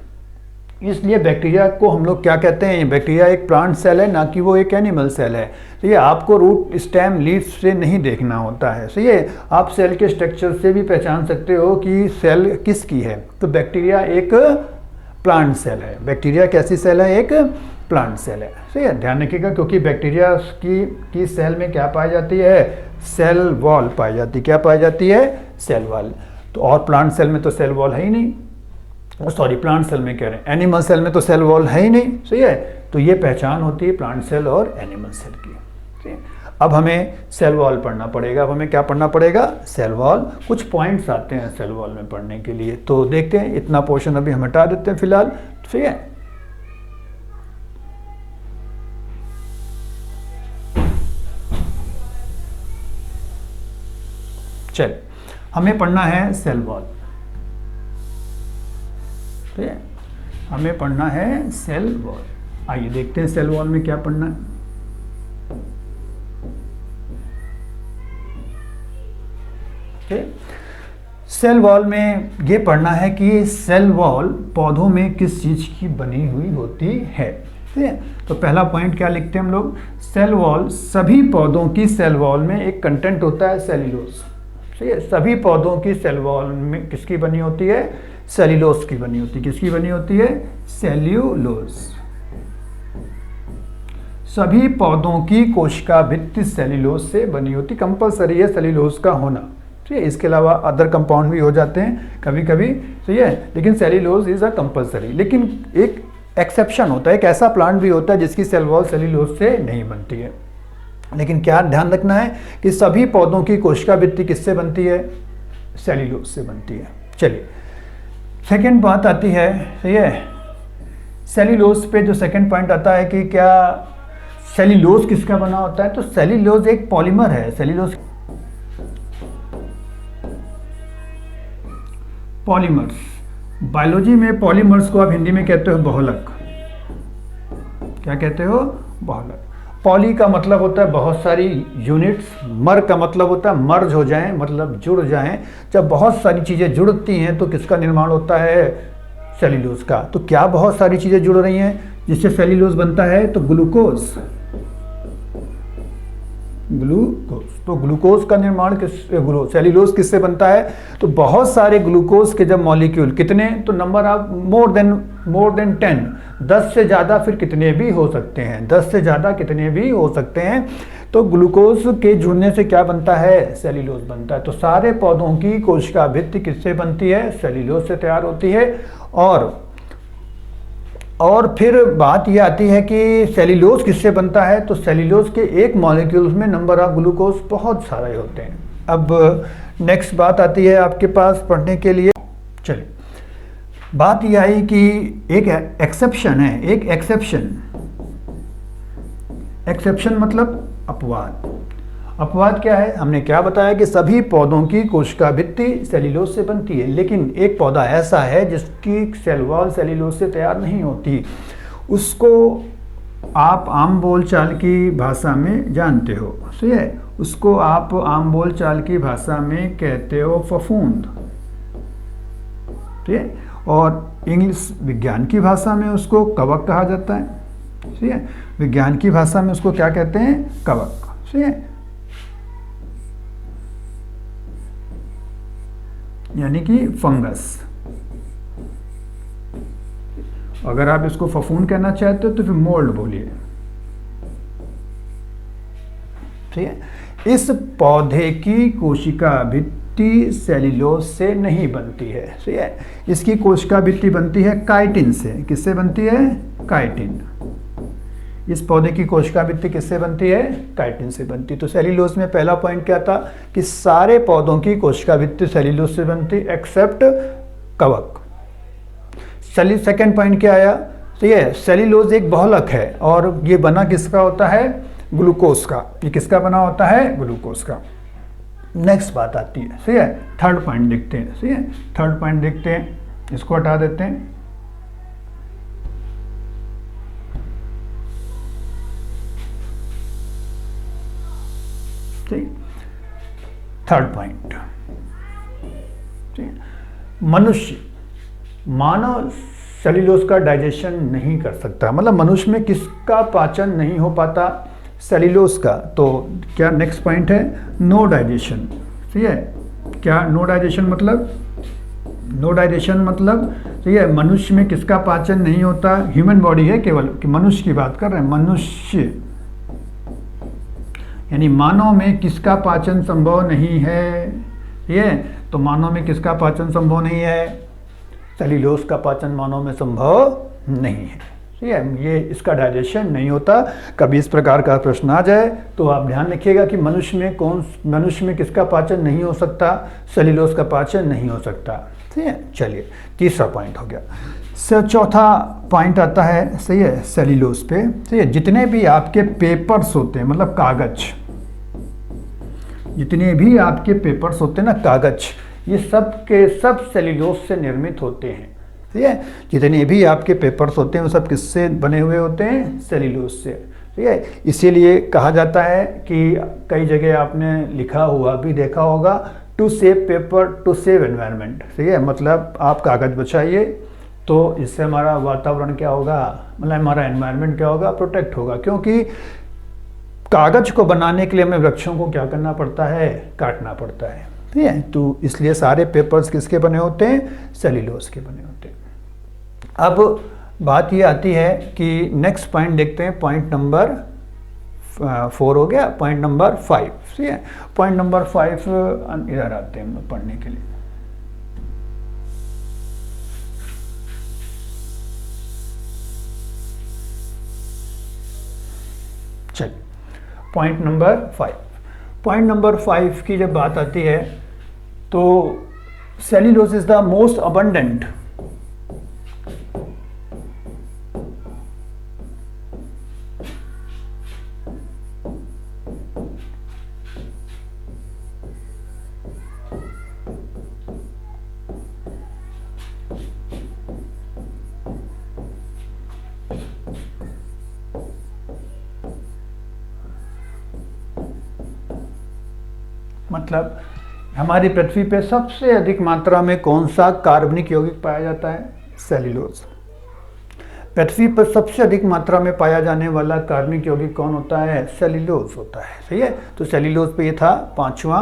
इसलिए बैक्टीरिया को हम लोग क्या कहते हैं? बैक्टीरिया एक प्लांट सेल है, ना कि वो एक एनिमल सेल है। तो ये आपको रूट स्टेम लीफ से नहीं देखना होता है। सही है, आप सेल के स्ट्रक्चर से भी पहचान सकते हो कि सेल किसकी है। तो बैक्टीरिया एक प्लांट सेल है। बैक्टीरिया कैसी सेल है? एक प्लांट सेल है। सही है, ध्यान रखिएगा, क्योंकि बैक्टीरिया की सेल में क्या पाई जाती है? सेल वॉल पाई जाती है। क्या पाई जाती है? Cell wall. तो और प्लांट सेल में तो सेल वॉल है ही नहीं, सॉरी, प्लांट सेल में कह रहे हैं, एनिमल सेल में तो सेल वॉल है ही नहीं। सही है, तो ये पहचान होती है प्लांट सेल और एनिमल सेल की। ठीक है, अब हमें सेल वॉल पढ़ना पड़ेगा। अब हमें क्या पढ़ना पड़ेगा? Cell wall. कुछ पॉइंट्स आते हैं सेल वॉल में पढ़ने के लिए, तो देखते हैं। इतना पोर्शन अभी हम हटा देते हैं फिलहाल। ठीक है, चल, हमें पढ़ना है सेल वॉल। ठीक है, हमें पढ़ना है सेल वॉल। आइए देखते हैं सेल वॉल में क्या पढ़ना है। ठीक, सेल वॉल में ये पढ़ना है कि सेल वॉल पौधों में किस चीज की बनी हुई होती है। ठीक है, तो पहला पॉइंट क्या लिखते हैं हम लोग? सेल वॉल, सभी पौधों की सेल वॉल में एक कंटेंट होता है सेल्यूलोज। ठीक है, सभी पौधों की सेल वॉल में किसकी बनी होती है? सेल्यूलोज की बनी होती है। किसकी बनी होती है? सेल्यूलोज। सभी पौधों की कोशिका भित्ति सेल्यूलोज से बनी होती, कंपलसरी है सेल्यूलोज का होना। ठीक है, इसके अलावा अदर कंपाउंड भी हो जाते हैं कभी कभी, सही है, लेकिन सेल्यूलोज इज अ कंपलसरी। लेकिन एक एक्सेप्शन होता है, एक ऐसा प्लांट भी होता है जिसकी सेल वॉल सेल्यूलोज से नहीं बनती है। लेकिन क्या ध्यान रखना है कि सभी पौधों की कोशिका भित्ति किससे बनती है? सेल्यूलोज से बनती है। चलिए, सेकेंड बात आती है, सही है, सेल्यूलोज पे जो सेकेंड पॉइंट आता है कि क्या सेल्यूलोज किसका बना होता है? तो सेल्यूलोज एक पॉलीमर है। सेल्यूलोज पॉलीमर्स, बायोलॉजी में पॉलीमर्स को आप हिंदी में कहते हो बहुलक। क्या कहते हो? बहुलक। पॉली का मतलब होता है बहुत सारी यूनिट्स, मर का मतलब होता है मर्ज हो जाएं, मतलब जुड़ जाएं। जब बहुत सारी चीज़ें जुड़ती हैं तो किसका निर्माण होता है? सेल्यूलोज का। तो क्या बहुत सारी चीज़ें जुड़ रही हैं जिससे सेल्यूलोज बनता है? तो ग्लूकोज। ग्लूकोज। तो ग्लूकोज का निर्माण सेल्यूलोज किससे बनता है? तो बहुत सारे ग्लूकोज के जब मॉलिक्यूल, कितने? तो नंबर ऑफ मोर देन 10, 10 से ज़्यादा फिर कितने भी हो सकते हैं, 10 से ज़्यादा कितने भी हो सकते हैं। तो ग्लूकोज के जुड़ने से क्या बनता है? सेल्यूलोज बनता है। तो सारे पौधों की कोशिका भित्ति किससे बनती है? सेल्यूलोज से तैयार होती है। और फिर बात यह आती है कि सेल्यूलोज किससे बनता है? तो सेल्यूलोज के एक मॉलिक्यूल्स में नंबर ऑफ ग्लूकोज बहुत सारे होते हैं। अब नेक्स्ट बात आती है आपके पास पढ़ने के लिए। चलिए, बात यह आई कि एक एक्सेप्शन है, एक एक्सेप्शन मतलब अपवाद। अपवाद क्या है? हमने क्या बताया कि सभी पौधों की कोशिका भित्ति सेल्यूलोज से बनती है, लेकिन एक पौधा ऐसा है जिसकी सेल वॉल सेल्यूलोज से तैयार नहीं होती। उसको आप आम बोलचाल की भाषा में जानते हो, सही है? उसको आप आम बोलचाल की भाषा में कहते हो फफूंद, ठीक है? और इंग्लिश विज्ञान की भाषा में उसको कवक कहा जाता है, ठीक है? विज्ञान की भाषा में उसको क्या कहते हैं? कवक, ठीक है? यानी कि फंगस। अगर आप इसको फफूंद कहना चाहते हो तो फिर मोल्ड बोलिए, ठीक है? इस पौधे की कोशिका भित्ति सेल्यूलोज से नहीं बनती है, ठीक है? इसकी कोशिका भित्ति बनती है काइटिन से। किससे बनती है? काइटिन। इस पौधे की कोशिका भित्ति किससे बनती है? काइटिन से बनती। तो सेल्यूलोज में पहला पॉइंट क्या था कि सारे पौधों की कोशिका भित्ति सेल्यूलोज से बनती एक्सेप्ट कवक। सेकंड पॉइंट क्या आया? तो ये सेल्यूलोज एक बहुलक है और ये बना किसका होता है? ग्लूकोज का। ये किसका बना होता है? ग्लूकोज का। नेक्स्ट बात आती है, सही है? थर्ड पॉइंट देखते हैं, सही है? थर्ड पॉइंट देखते हैं, इसको हटा देते हैं। थर्ड पॉइंट, मनुष्य, मानव सेल्यूलोज का डाइजेशन नहीं कर सकता। मतलब मनुष्य में किसका पाचन नहीं हो पाता? सेल्यूलोज का। तो क्या नेक्स्ट पॉइंट है? नो डाइजेशन, ठीक है? क्या नो डाइजेशन मतलब? नो डाइजेशन मतलब, ठीक है, मनुष्य में किसका पाचन नहीं होता? ह्यूमन बॉडी है केवल, कि मनुष्य की बात कर रहे हैं, मनुष्य यानी मानव में किसका पाचन संभव नहीं है? ये तो मानव में किसका पाचन संभव नहीं है? सेल्यूलोज का पाचन मानव में संभव नहीं है, ठीक है? ये इसका डाइजेशन नहीं होता। कभी इस प्रकार का प्रश्न आ जाए तो आप ध्यान रखिएगा कि मनुष्य में किसका पाचन नहीं हो सकता? सेल्यूलोज का पाचन नहीं हो सकता, ठीक है? चलिए, तीसरा पॉइंट हो गया। चौथा पॉइंट आता है, सही है, सेल्यूलोज पे, सही है? जितने भी आपके पेपर्स होते हैं, मतलब कागज, जितने भी आपके पेपर्स होते हैं ना, कागज, ये सब के सब सेल्यूलोज से निर्मित होते हैं, ठीक है? जितने भी आपके पेपर्स होते हैं वो सब किससे बने हुए होते हैं? सेल्यूलोज से, ठीक है? इसीलिए कहा जाता है कि कई जगह आपने लिखा हुआ भी देखा होगा, to save paper to save environment, ठीक है? मतलब आप कागज बचाइए तो इससे हमारा वातावरण क्या होगा? मतलब हमारा एनवायरनमेंट क्या होगा? प्रोटेक्ट होगा। क्योंकि कागज को बनाने के लिए हमें वृक्षों को क्या करना पड़ता है? काटना पड़ता है, ठीक है? तो इसलिए सारे पेपर्स किसके बने होते हैं? सेल्यूलोज के बने होते हैं। अब बात ये आती है कि नेक्स्ट पॉइंट देखते हैं, पॉइंट नंबर 4 हो गया, पॉइंट नंबर 5, ठीक है? पॉइंट नंबर 5 इधर आते हैं पढ़ने के लिए। चलिए, पॉइंट नंबर 5। पॉइंट नंबर 5 की जब बात आती है तो cellulose is the most abundant मतलब हमारी पृथ्वी पे सबसे अधिक मात्रा में कौन सा कार्बनिक यौगिक पाया जाता है? सेल्यूलोज। पृथ्वी पर सबसे अधिक मात्रा में पाया जाने वाला कार्बनिक यौगिक कौन होता है? सेल्यूलोज होता है। सही है, तो सेल्यूलोज पे ये था पांचवा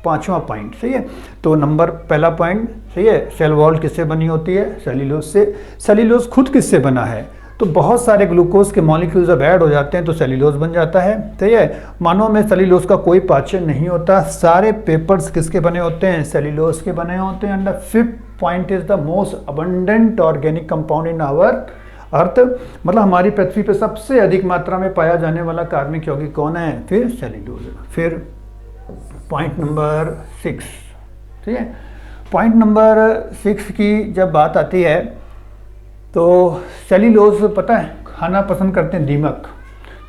पॉइंट। सही है, तो नंबर पहला पॉइंट सही है। सेल वॉल किससे बनी होती है? सेल्यूलोज से। सेल्यूलोज खुद किससे बना है? तो बहुत सारे ग्लूकोज के मॉलिक्यूल जब ऐड हो जाते हैं तो सेल्यूलोज बन जाता है। सही है, मानव में सेल्यूलोज का कोई पाचन नहीं होता। सारे पेपर्स किसके बने होते हैं? सेल्यूलोज के बने होते हैं। And the fifth point is the most abundant organic compound in our earth. मतलब हमारी पृथ्वी पर सबसे अधिक मात्रा में पाया जाने वाला कार्बनिक यौगिक कौन है? फिर सेल्यूलोज। फिर पॉइंट नंबर 6। ठीक है, पॉइंट नंबर 6 की जब बात आती है तो सेल्यूलोज पता है खाना पसंद करते हैं दीमक।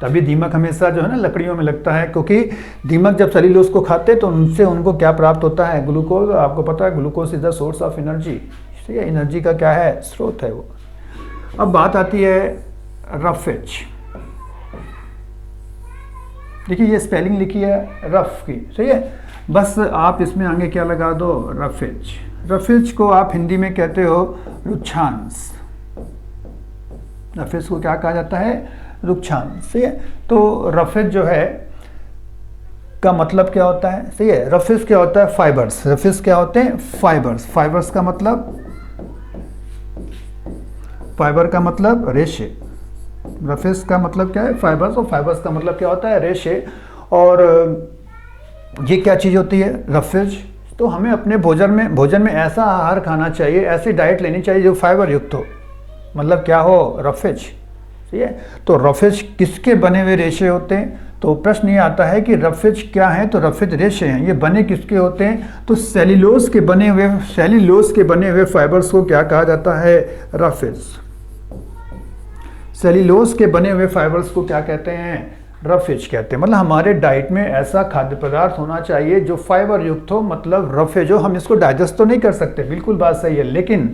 तभी दीमक हमेशा जो है ना लकड़ियों में लगता है, क्योंकि दीमक जब सेल्यूलोज को खाते हैं तो उनसे उनको क्या प्राप्त होता है? ग्लूकोज। आपको पता है glucose is the source of energy. ठीक है, एनर्जी का क्या है? स्रोत है वो। अब बात आती है रफेज। देखिए ये स्पेलिंग लिखी है रफ की। सही है, बस आप इसमें आगे क्या लगा दो? रफेज। रफेज को आप हिंदी में कहते हो रुक्षांश। रफेज को क्या कहा जाता है? रुक्षांश। सही है, तो रफेज जो है का मतलब क्या होता है? सही है, रफेज क्या होता है? फाइबर्स। रफेज क्या होते हैं? फाइबर्स। फाइबर्स का मतलब, फाइबर का मतलब रेशे। रफेज का मतलब क्या है? फाइबर्स। और फाइबर्स का मतलब क्या होता है? रेशे। और ये क्या चीज़ होती है? रफेज। तो हमें अपने भोजन में ऐसा आहार खाना चाहिए, ऐसी डाइट लेनी चाहिए जो फाइबर युक्त हो। मतलब क्या हो? रफेज। ठीक है, तो रफेज किसके बने हुए रेशे होते हैं? तो प्रश्न ये आता है कि रफेज क्या है? तो रफेज रेशे हैं। ये बने किसके होते हैं? तो सेल्यूलोज के बने हुए फाइबर्स को क्या कहा जाता है? रफेज। सेल्यूलोज के बने हुए फाइबर्स को क्या कहते हैं? रफेज कहते हैं। मतलब हमारे डाइट में ऐसा खाद्य पदार्थ होना चाहिए जो फाइबर युक्त हो, मतलब रफेज हो। हम इसको डाइजेस्ट तो नहीं कर सकते, बिल्कुल बात सही है, लेकिन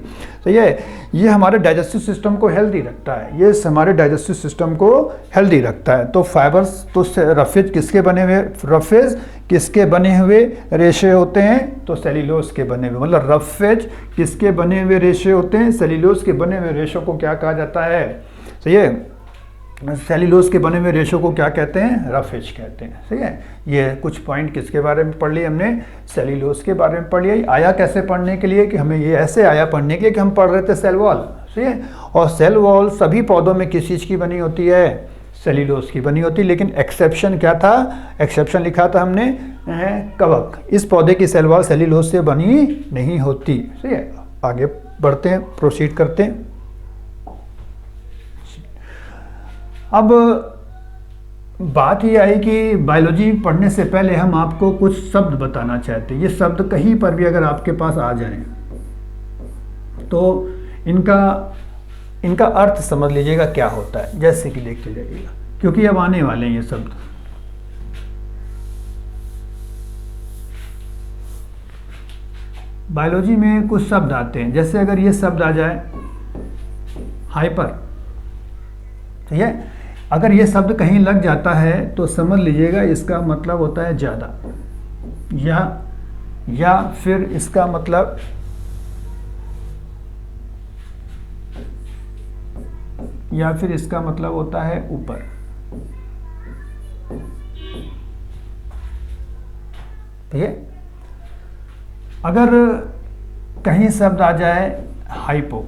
सही है ये हमारे डाइजेस्टिव सिस्टम को हेल्दी रखता है। ये हमारे डाइजेस्टिव सिस्टम को हेल्दी रखता है। तो फाइबर्स, तो रफेज किसके बने हुए? रफेज किसके बने हुए रेशे होते हैं? तो सेल्यूलोज के बने हुए। मतलब रफेज किसके बने हुए रेशे होते हैं? सेल्यूलोज के बने हुए रेशों को क्या कहा जाता है? सही है, सेल्यूलोज के बने हुए रेशों को क्या कहते हैं? रफेज कहते हैं। सही है, ये कुछ पॉइंट किसके बारे में पढ़ लिए हमने? सेल्यूलोज के बारे में पढ़ लिया। आया कैसे पढ़ने के लिए कि हमें ये ऐसे आया पढ़ने के लिए कि हम पढ़ रहे थे सेल वॉल। सही है, और सेल वॉल सभी पौधों में किस चीज़ की बनी होती है? सेल्यूलोज की बनी होती है। लेकिन एक्सेप्शन क्या था? एक्सेप्शन लिखा था हमने कवक। इस पौधे की सेल वॉल सेल्यूलोज से बनी नहीं होती। सही है, आगे बढ़ते हैं, प्रोसीड करते हैं। अब बात ये आई कि बायोलॉजी पढ़ने से पहले हम आपको कुछ शब्द बताना चाहते हैं। ये शब्द कहीं पर भी अगर आपके पास आ जाएं तो इनका अर्थ समझ लीजिएगा क्या होता है, जैसे कि देखते जाइएगा, क्योंकि अब आने वाले हैं ये शब्द। बायोलॉजी में कुछ शब्द आते हैं, जैसे अगर ये शब्द आ जाए हाइपर। ठीक है, अगर ये शब्द कहीं लग जाता है तो समझ लीजिएगा इसका मतलब होता है ज़्यादा, या फिर इसका मतलब होता है ऊपर। ठीक है, अगर कहीं शब्द आ जाए हाइपो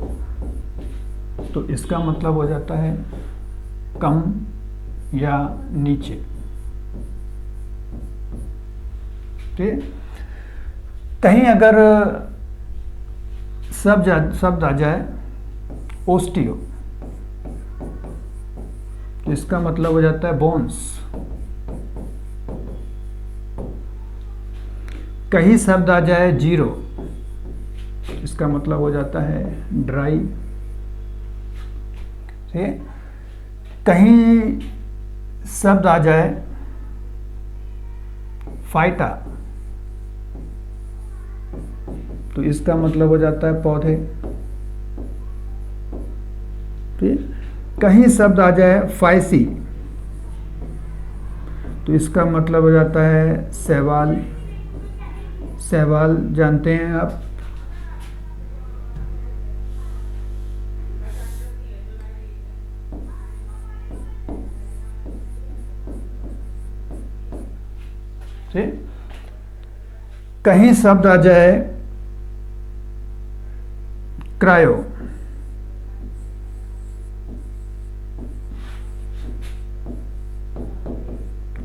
तो इसका मतलब हो जाता है कम या नीचे। ठीक, कहीं अगर शब्द आ जाए ओस्टियो तो इसका मतलब हो जाता है बोन्स। कहीं शब्द आ जाए जीरो इसका मतलब हो जाता है ड्राई। ठीक है, कहीं शब्द आ जाए फाइटा तो इसका मतलब हो जाता है पौधे। ठीक, कहीं शब्द आ जाए फाइसी तो इसका मतलब हो जाता है शैवाल। सहवाल जानते हैं आप? ठीक, कहीं शब्द आ जाए क्रायो,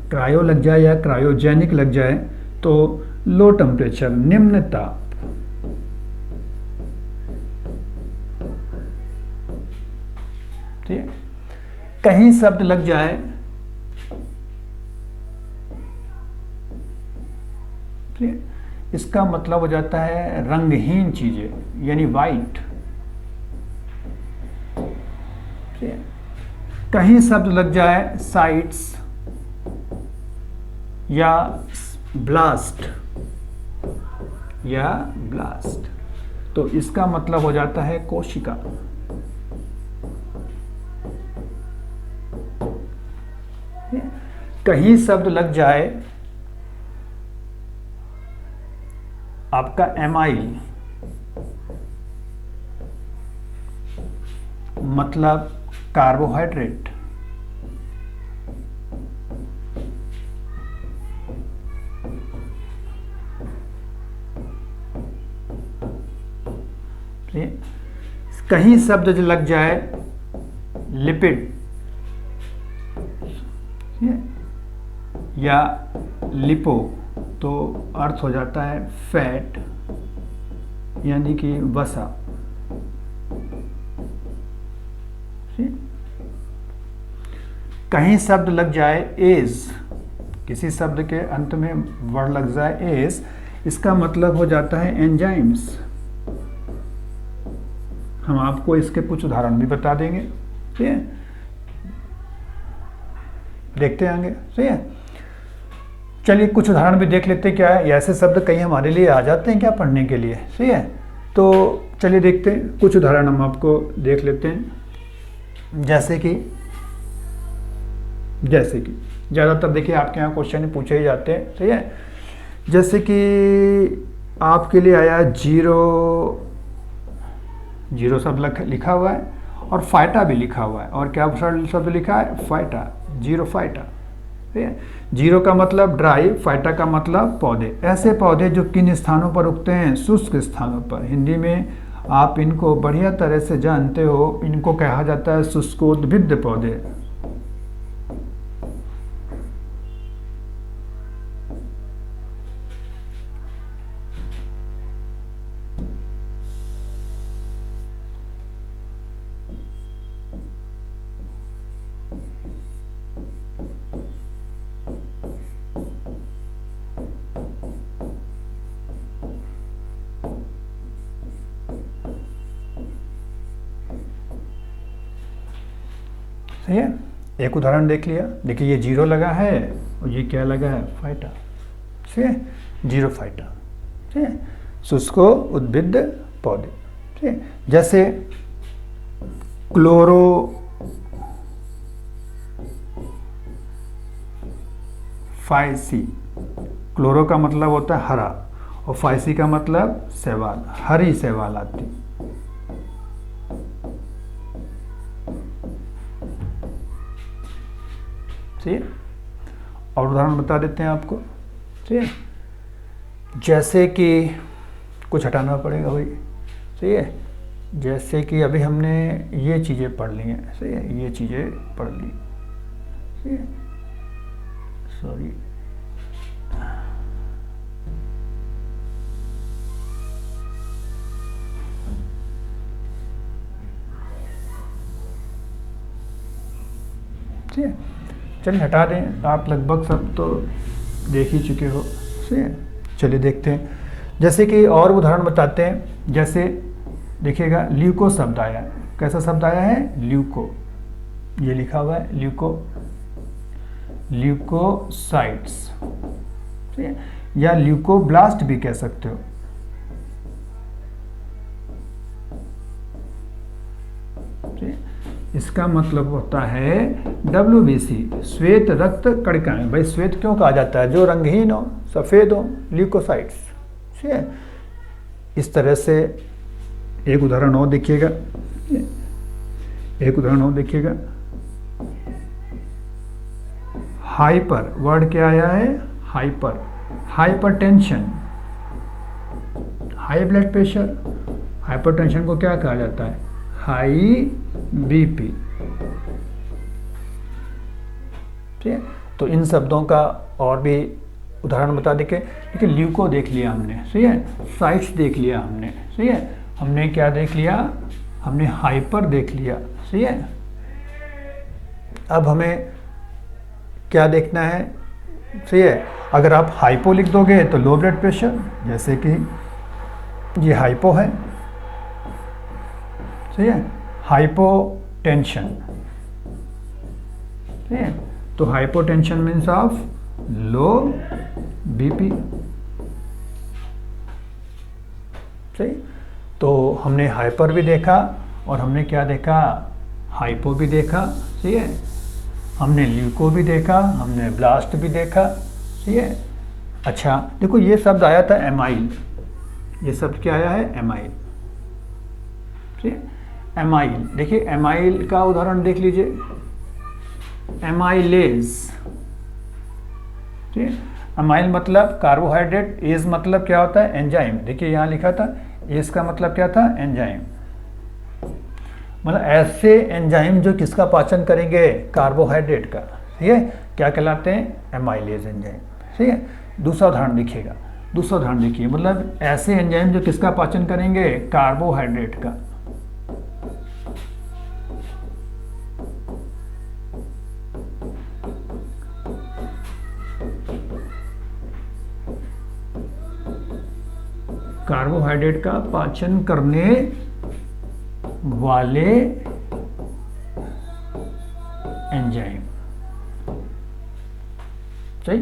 क्रायो लग जाए या क्रायोजेनिक लग जाए तो लो टेम्परेचर, निम्न ताप। ठीक है, कहीं शब्द लग जाए, ठीक है, इसका मतलब हो जाता है रंगहीन चीजें, यानी वाइट। ठीक है, कहीं शब्द लग जाए साइट्स या ब्लास्ट, या ब्लास्ट, तो इसका मतलब हो जाता है कोशिका। कहीं शब्द लग जाए आपका एमाइल, मतलब कार्बोहाइड्रेट। कहीं शब्द लग जाए लिपिड या लिपो, तो अर्थ हो जाता है फैट, यानी कि वसा। कहीं शब्द लग जाए एज, किसी शब्द के अंत में वर्ड लग जाए एज, इसका मतलब हो जाता है एंजाइम्स। हम आपको इसके कुछ उदाहरण भी बता देंगे, ठीक है, देखते आएंगे। ठीक है, चलिए कुछ उदाहरण भी देख लेते हैं। क्या है, ऐसे शब्द कहीं हमारे लिए आ जाते हैं क्या पढ़ने के लिए? ठीक है, तो चलिए देखते हैं, कुछ उदाहरण हम आपको देख लेते हैं। जैसे कि ज़्यादातर देखिए आपके यहाँ क्वेश्चन पूछे ही जाते हैं। ठीक है, जैसे कि आपके लिए आया जीरो शब्द लिखा हुआ है और फाइटा भी लिखा हुआ है। और क्या शब्द लिखा है? Phyta, zero phyta. ठीक है, जीरो का मतलब ड्राई, फाइटा का मतलब पौधे। ऐसे पौधे जो किन स्थानों पर उगते हैं? शुष्क स्थानों पर। हिंदी में आप इनको बढ़िया तरह से जानते हो, इनको कहा जाता है शुष्कोद्भिद पौधे। सही है, एक उदाहरण देख लिया। देखिए ये जीरो लगा है और ये क्या लगा है? फाइटा। ठीक है, जीरो फाइटा। ठीक है, शुष्को उद्भिद पौधे। ठीक है, जैसे क्लोरो फाइसी, क्लोरो का मतलब होता है हरा और फाइसी का मतलब शैवाल, हरी शैवाल आती। ठीक है, और उदाहरण बता देते हैं आपको। ठीक है, जैसे कि कुछ हटाना पड़ेगा भाई। ठीक है, जैसे कि अभी हमने ये चीज़ें पढ़ ली हैं। सही है, ये चीज़ें पढ़ ली। ठीक है, सॉरी, ठीक है, चलिए हटा दें। आप लगभग सब तो देख ही चुके हो। ठीक है, चलिए देखते हैं। जैसे कि और उदाहरण बताते हैं। जैसे देखिएगा ल्यूको शब्द आया है। कैसा शब्द आया है? ल्यूको, ये लिखा हुआ है ल्यूको, ल्यूकोसाइट्स। ठीक है, या ल्यूकोब्लास्ट भी कह सकते हो। ठीक है, इसका मतलब होता है WBC, श्वेत रक्त कणिकाएं। भाई श्वेत क्यों कहा जाता है? जो रंगहीन हो, सफ़ेद हो, ल्यूकोसाइट्स। ठीक है। इस तरह से एक उदाहरण और देखिएगा, एक उदाहरण और देखिएगा। हाइपर, वर्ड क्या आया है? Hyper, hypertension, high blood pressure. Hypertension को क्या कहा जाता है? High BP. ठीक है, तो इन शब्दों का और भी उदाहरण बता देंगे। देखिए ल्यूको देख लिया हमने, सही है, साइट्स देख लिया हमने, सही है, हमने क्या देख लिया? हमने हाइपर देख लिया, सही है। अब हमें क्या देखना है? सही है, अगर आप हाइपो लिख दोगे तो लो ब्लड प्रेशर, जैसे कि ये हाइपो है, सही है, हाइपोटेंशन, ठीक है, तो hypotension means of low BP, सही। तो हमने हाइपर भी देखा और हमने क्या देखा? हाइपो भी देखा, सही है, हमने ल्यूको भी देखा, हमने ब्लास्ट भी देखा, सही है। अच्छा देखो ये शब्द आया था एमाइल, ये शब्द क्या आया है? एमाइल, ठीक है, एमाइल। देखिए एमाइल का उदाहरण देख लीजिए, एमाइलेज, ठीक है, एमाइल मतलब कार्बोहाइड्रेट, एज मतलब क्या होता है? एंजाइम। देखिए यहाँ लिखा था एज का मतलब क्या था? एंजाइम, मतलब ऐसे एंजाइम जो किसका पाचन करेंगे? कार्बोहाइड्रेट का, ठीक है, क्या कहलाते हैं? एमाइलेज एंजाइम, ठीक है। दूसरा उदाहरण देखिएगा, दूसरा उदाहरण देखिए, मतलब ऐसे एंजाइम जो किसका पाचन करेंगे? कार्बोहाइड्रेट का। कार्बोहाइड्रेट का पाचन करने वाले एंजाइम, सही।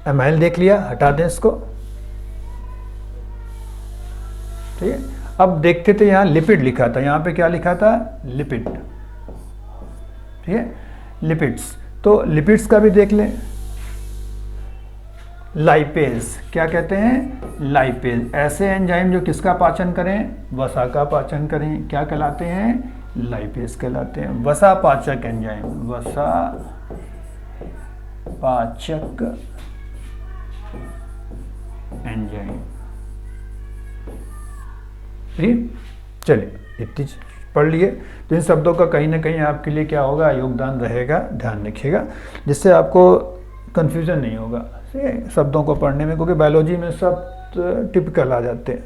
एमाइल देख लिया, हटा दें इसको, ठीक है। अब देखते थे यहाँ लिपिड लिखा था, यहाँ पे क्या लिखा था? लिपिड, ठीक है, लिपिड्स। तो लिपिड्स का भी देख लें, लाइपेज, क्या कहते हैं? लाइपेज। ऐसे एंजाइम जो किसका पाचन करें? वसा का पाचन करें, क्या कहलाते हैं? लाइपेज कहलाते हैं। वसा पाचक एंजाइम, वसा पाचक एंजाइम, ठीक। चलिए इतनी पढ़ लिए, तो इन शब्दों का कहीं ना कहीं आपके लिए क्या होगा? योगदान रहेगा, ध्यान रखिएगा, जिससे आपको कंफ्यूजन नहीं होगा शब्दों को पढ़ने में, क्योंकि बायोलॉजी में सब टिपिकल आ जाते हैं।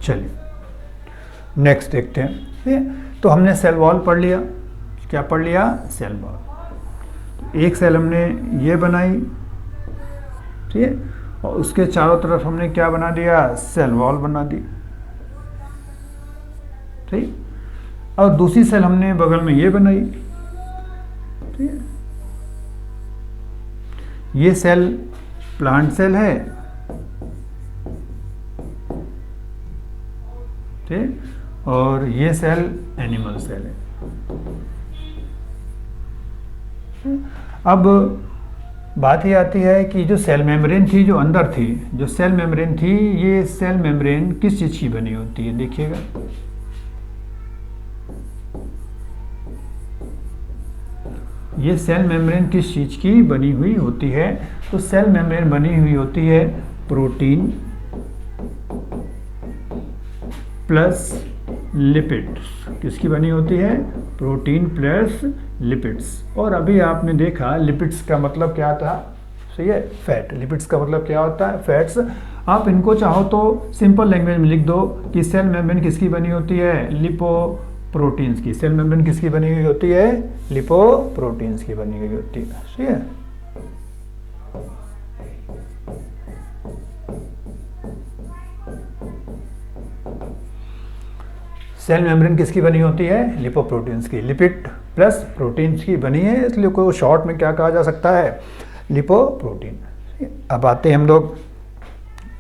चलिए नेक्स्ट देखते हैं, ठीक है। तो हमने सेल वॉल पढ़ लिया, क्या पढ़ लिया? Cell wall. एक सेल हमने ये बनाई, ठीक है, और उसके चारों तरफ हमने क्या बना दिया? सेल वॉल बना दी, ठीक। और दूसरी सेल हमने बगल में ये बनाई, ठीक है। ये सेल प्लांट सेल है, ठीक, और ये सेल एनिमल सेल है। अब बात ये आती है कि जो सेल मेम्ब्रेन थी, जो अंदर थी, जो सेल मेम्ब्रेन थी, ये सेल मेम्ब्रेन किस चीज़ की बनी होती है? देखिएगा, ये सेल मेम्ब्रेन किस चीज़ की बनी हुई होती है? तो सेल मेम्ब्रेन बनी हुई होती है प्रोटीन प्लस लिपिड्स। किसकी बनी होती है? Protein plus lipids. और अभी आपने देखा लिपिड्स का मतलब क्या था? सही है, फैट। लिपिड्स का मतलब क्या होता है? फैट्स। आप इनको चाहो तो सिंपल लैंग्वेज में लिख दो कि सेल मेम्ब्रेन किसकी बनी होती है? लिपोप्रोटीन्स की। सेल मेम्ब्रेन किसकी बनी हुई होती है? लिपोप्रोटीन्स की बनी हुई होती है। सही है। सेल मेम्ब्रेन किसकी बनी होती है? लिपोप्रोटीन्स की। लिपिड प्लस प्रोटीन्स की बनी है, इसलिए को शॉर्ट में क्या कहा जा सकता है? लिपोप्रोटीन। अब आते हैं हम लोग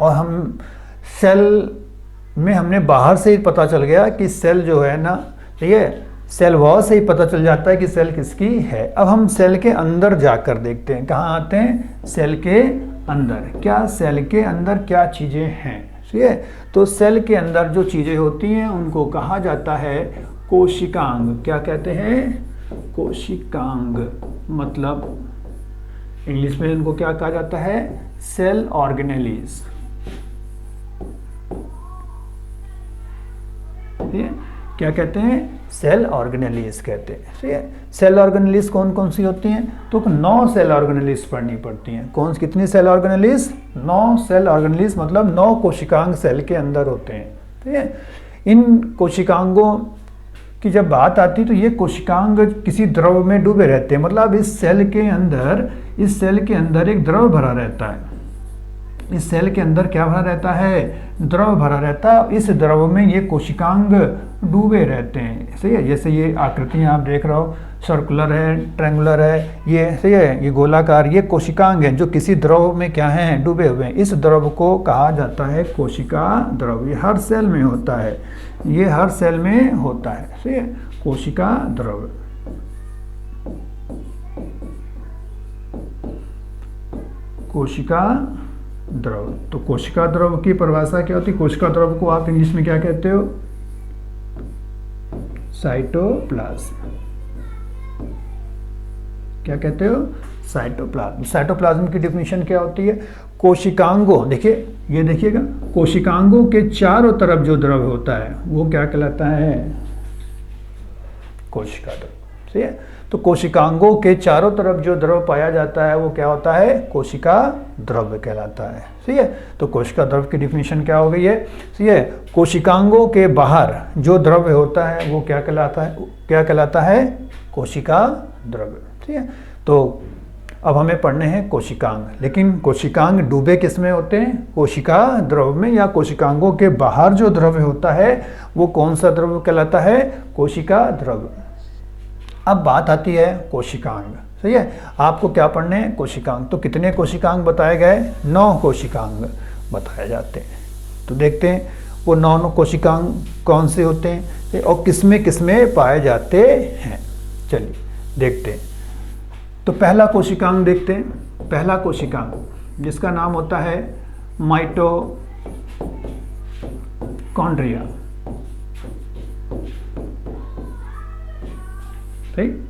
और हम सेल में हमने बाहर से ही पता चल गया कि सेल जो है ना, ठीक है, सेल वॉल से ही पता चल जाता है कि सेल किसकी है। अब हम सेल के अंदर जाकर देखते हैं, कहाँ आते हैं, सेल के अंदर। क्या सेल के अंदर क्या चीज़ें हैं, ठीक है। तो सेल के अंदर जो चीज़ें होती हैं उनको कहा जाता है कोशिकांग। क्या कहते हैं, कोशिकांग। मतलब इंग्लिश में इनको क्या कहा जाता है, सेल ऑर्गेनेलीज। क्या कहते हैं, सेल ऑर्गेनेलीज कहते हैं, ठीक है। सेल ऑर्गेनेलीज कौन कौन सी होती हैं, तो 9 सेल ऑर्गेनेलीज पढ़नी पड़ती हैं। कौन कितनी सेल ऑर्गेनेलीज, 9 सेल ऑर्गेनेलीज, मतलब 9 कोशिकांग सेल के अंदर होते हैं, ठीक है। इन कोशिकांगों की जब बात आती है तो ये कोशिकांग किसी द्रव में डूबे रहते हैं। मतलब इस सेल के अंदर एक द्रव भरा रहता है। इस सेल के अंदर क्या भरा रहता है, द्रव भरा रहता है। इस द्रव में ये कोशिकांग डूबे रहते हैं, सही है। जैसे ये आकृतियाँ आप देख रहे हो, सर्कुलर है, ट्रायंगुलर है, ये सही है, ये गोलाकार, ये कोशिकांग हैं जो किसी द्रव में क्या हैं, डूबे हुए हैं। इस द्रव को कहा जाता है कोशिका द्रव। ये हर सेल में होता है, ये हर सेल में होता है, सही है, कोशिका द्रव। कोशिका द्रव। तो कोशिका द्रव की परिभाषा क्या होती है, कोशिका द्रव को आप इंग्लिश में क्या कहते हो, साइटोप्लाज्म। क्या कहते हो, साइटोप्लाज्म। साइटोप्लाज्म की डेफिनेशन क्या होती है, कोशिकांगों, देखिए ये देखिएगा, कोशिकांगों के चारों तरफ जो द्रव होता है वो क्या कहलाता है, कोशिका द्रव, ठीक है। तो कोशिकांगों के चारों तरफ जो द्रव पाया जाता है वो क्या होता है, कोशिका द्रव कहलाता है, ठीक है। तो कोशिका द्रव की डिफिनीशन क्या हो गई है, ठीक है। कोशिकांगों के बाहर जो द्रव होता है वो क्या कहलाता है, क्या कहलाता है, कोशिका द्रव, ठीक है। तो अब हमें पढ़ने हैं कोशिकांग। लेकिन कोशिकांग डूबे किस में होते हैं, कोशिका द्रव में, या कोशिकांगों के बाहर जो द्रव होता है वो कौन सा द्रव कहलाता है, कोशिका द्रव। अब बात आती है कोशिकांग, सही है। आपको क्या पढ़ने हैं, कोशिकांग। तो कितने कोशिकांग बताए गए, 9 कोशिकांग बताए जाते हैं। तो देखते हैं वो 9 कोशिकांग कौन से होते हैं और किसमें पाए जाते हैं। चलिए देखते हैं। तो पहला कोशिकांग देखते हैं। पहला कोशिकांग जिसका नाम होता है माइटोकॉन्ड्रिया, ठीक।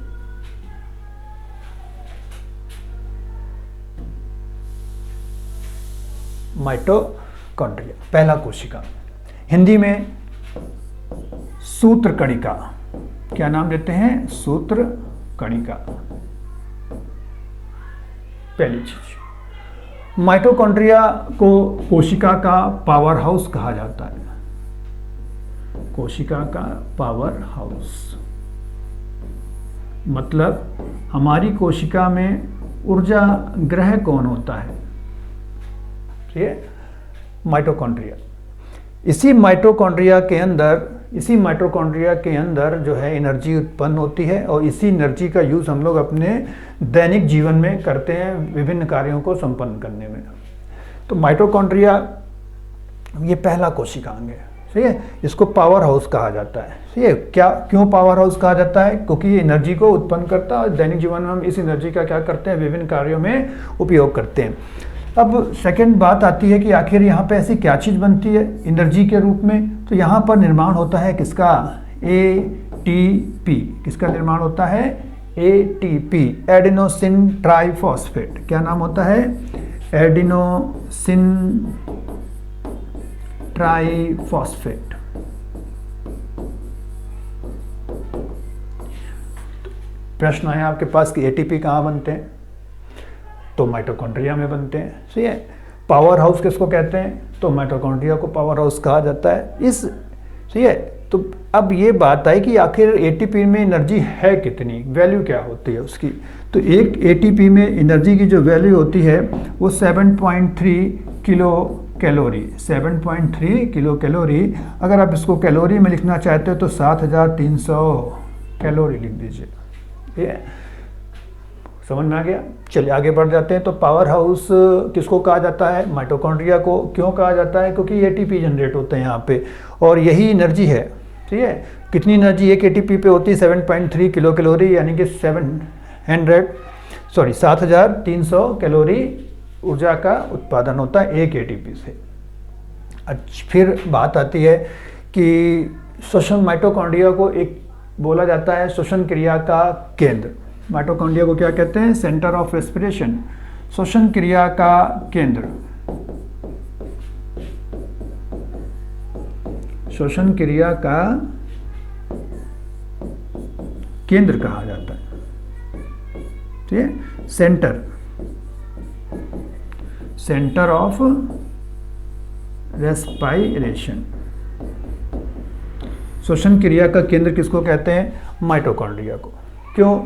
माइटोकॉन्ड्रिया पहला कोशिका, हिंदी में सूत्र कणिका। क्या नाम देते हैं, सूत्र कणिका। पहली चीज, माइटोकॉन्ड्रिया को कोशिका का पावर हाउस कहा जाता है, कोशिका का पावर हाउस। मतलब हमारी कोशिका में ऊर्जा ग्रह कौन होता है, ठीक है, माइटोकॉन्ड्रिया। इसी माइटोकॉन्ड्रिया के अंदर जो है एनर्जी उत्पन्न होती है और इसी एनर्जी का यूज़ हम लोग अपने दैनिक जीवन में करते हैं विभिन्न कार्यों को संपन्न करने में। तो माइटोकॉन्ड्रिया ये पहला कोशिकांग है, ठीक है। इसको पावर हाउस कहा जाता है, ठीक है। क्यों पावर हाउस कहा जाता है, क्योंकि ये एनर्जी को उत्पन्न करता है और दैनिक जीवन में हम इस एनर्जी का क्या करते हैं, विभिन्न कार्यों में उपयोग करते हैं। अब सेकंड बात आती है कि आखिर यहाँ पे ऐसी क्या चीज़ बनती है एनर्जी के रूप में। तो यहाँ पर निर्माण होता है किसका, ATP। किसका निर्माण होता है, ATP, एडिनोसिन ट्राइफॉस्फेट। क्या नाम होता है, एडिनोसिन ट्राइफॉस्फेट। प्रश्न है आपके पास कि ATP कहाँ बनते हैं, तो माइटोकॉन्ड्रिया में बनते हैं, सही है। पावर हाउस किसको कहते हैं, तो माइटोकॉन्ड्रिया को पावर हाउस कहा जाता है इस, सही है। तो अब ये बात आई कि आखिर ATP में एनर्जी है कितनी, वैल्यू क्या होती है उसकी। तो एक ATP में एनर्जी की जो वैल्यू होती है वो 7.3 किलो कैलोरी, 7.3 किलो कैलोरी। अगर आप इसको कैलोरी में लिखना चाहते हो तो 7300 कैलोरी लिख दीजिए, ठीक है। समझ में आ गया। चलिए आगे बढ़ जाते हैं। तो पावर हाउस किसको कहा जाता है? माइटोकॉन्ड्रिया को। क्यों कहा जाता है? क्योंकि एटीपी जनरेट होते हैं यहाँ पे और यही एनर्जी है। ठीक है, कितनी एनर्जी एक एटीपी पे होती है? 7.3 किलो कैलोरी, यानी कि 7300 कैलोरी ऊर्जा का उत्पादन होता है एक एटीपी से। अच्छा, फिर बात आती है कि श्वसन, माइटोकॉन्ड्रिया को एक बोला जाता है श्वसन क्रिया का केंद्र। माइटोकॉन्ड्रिया को क्या कहते हैं? सेंटर ऑफ रेस्पिरेशन, श्वसन क्रिया का केंद्र, श्वसन क्रिया का केंद्र कहा जाता है। ठीक है, सेंटर ऑफ रेस्पायरेशन, श्वसन क्रिया का केंद्र किसको कहते हैं? माइटोकॉन्ड्रिया को। क्यों?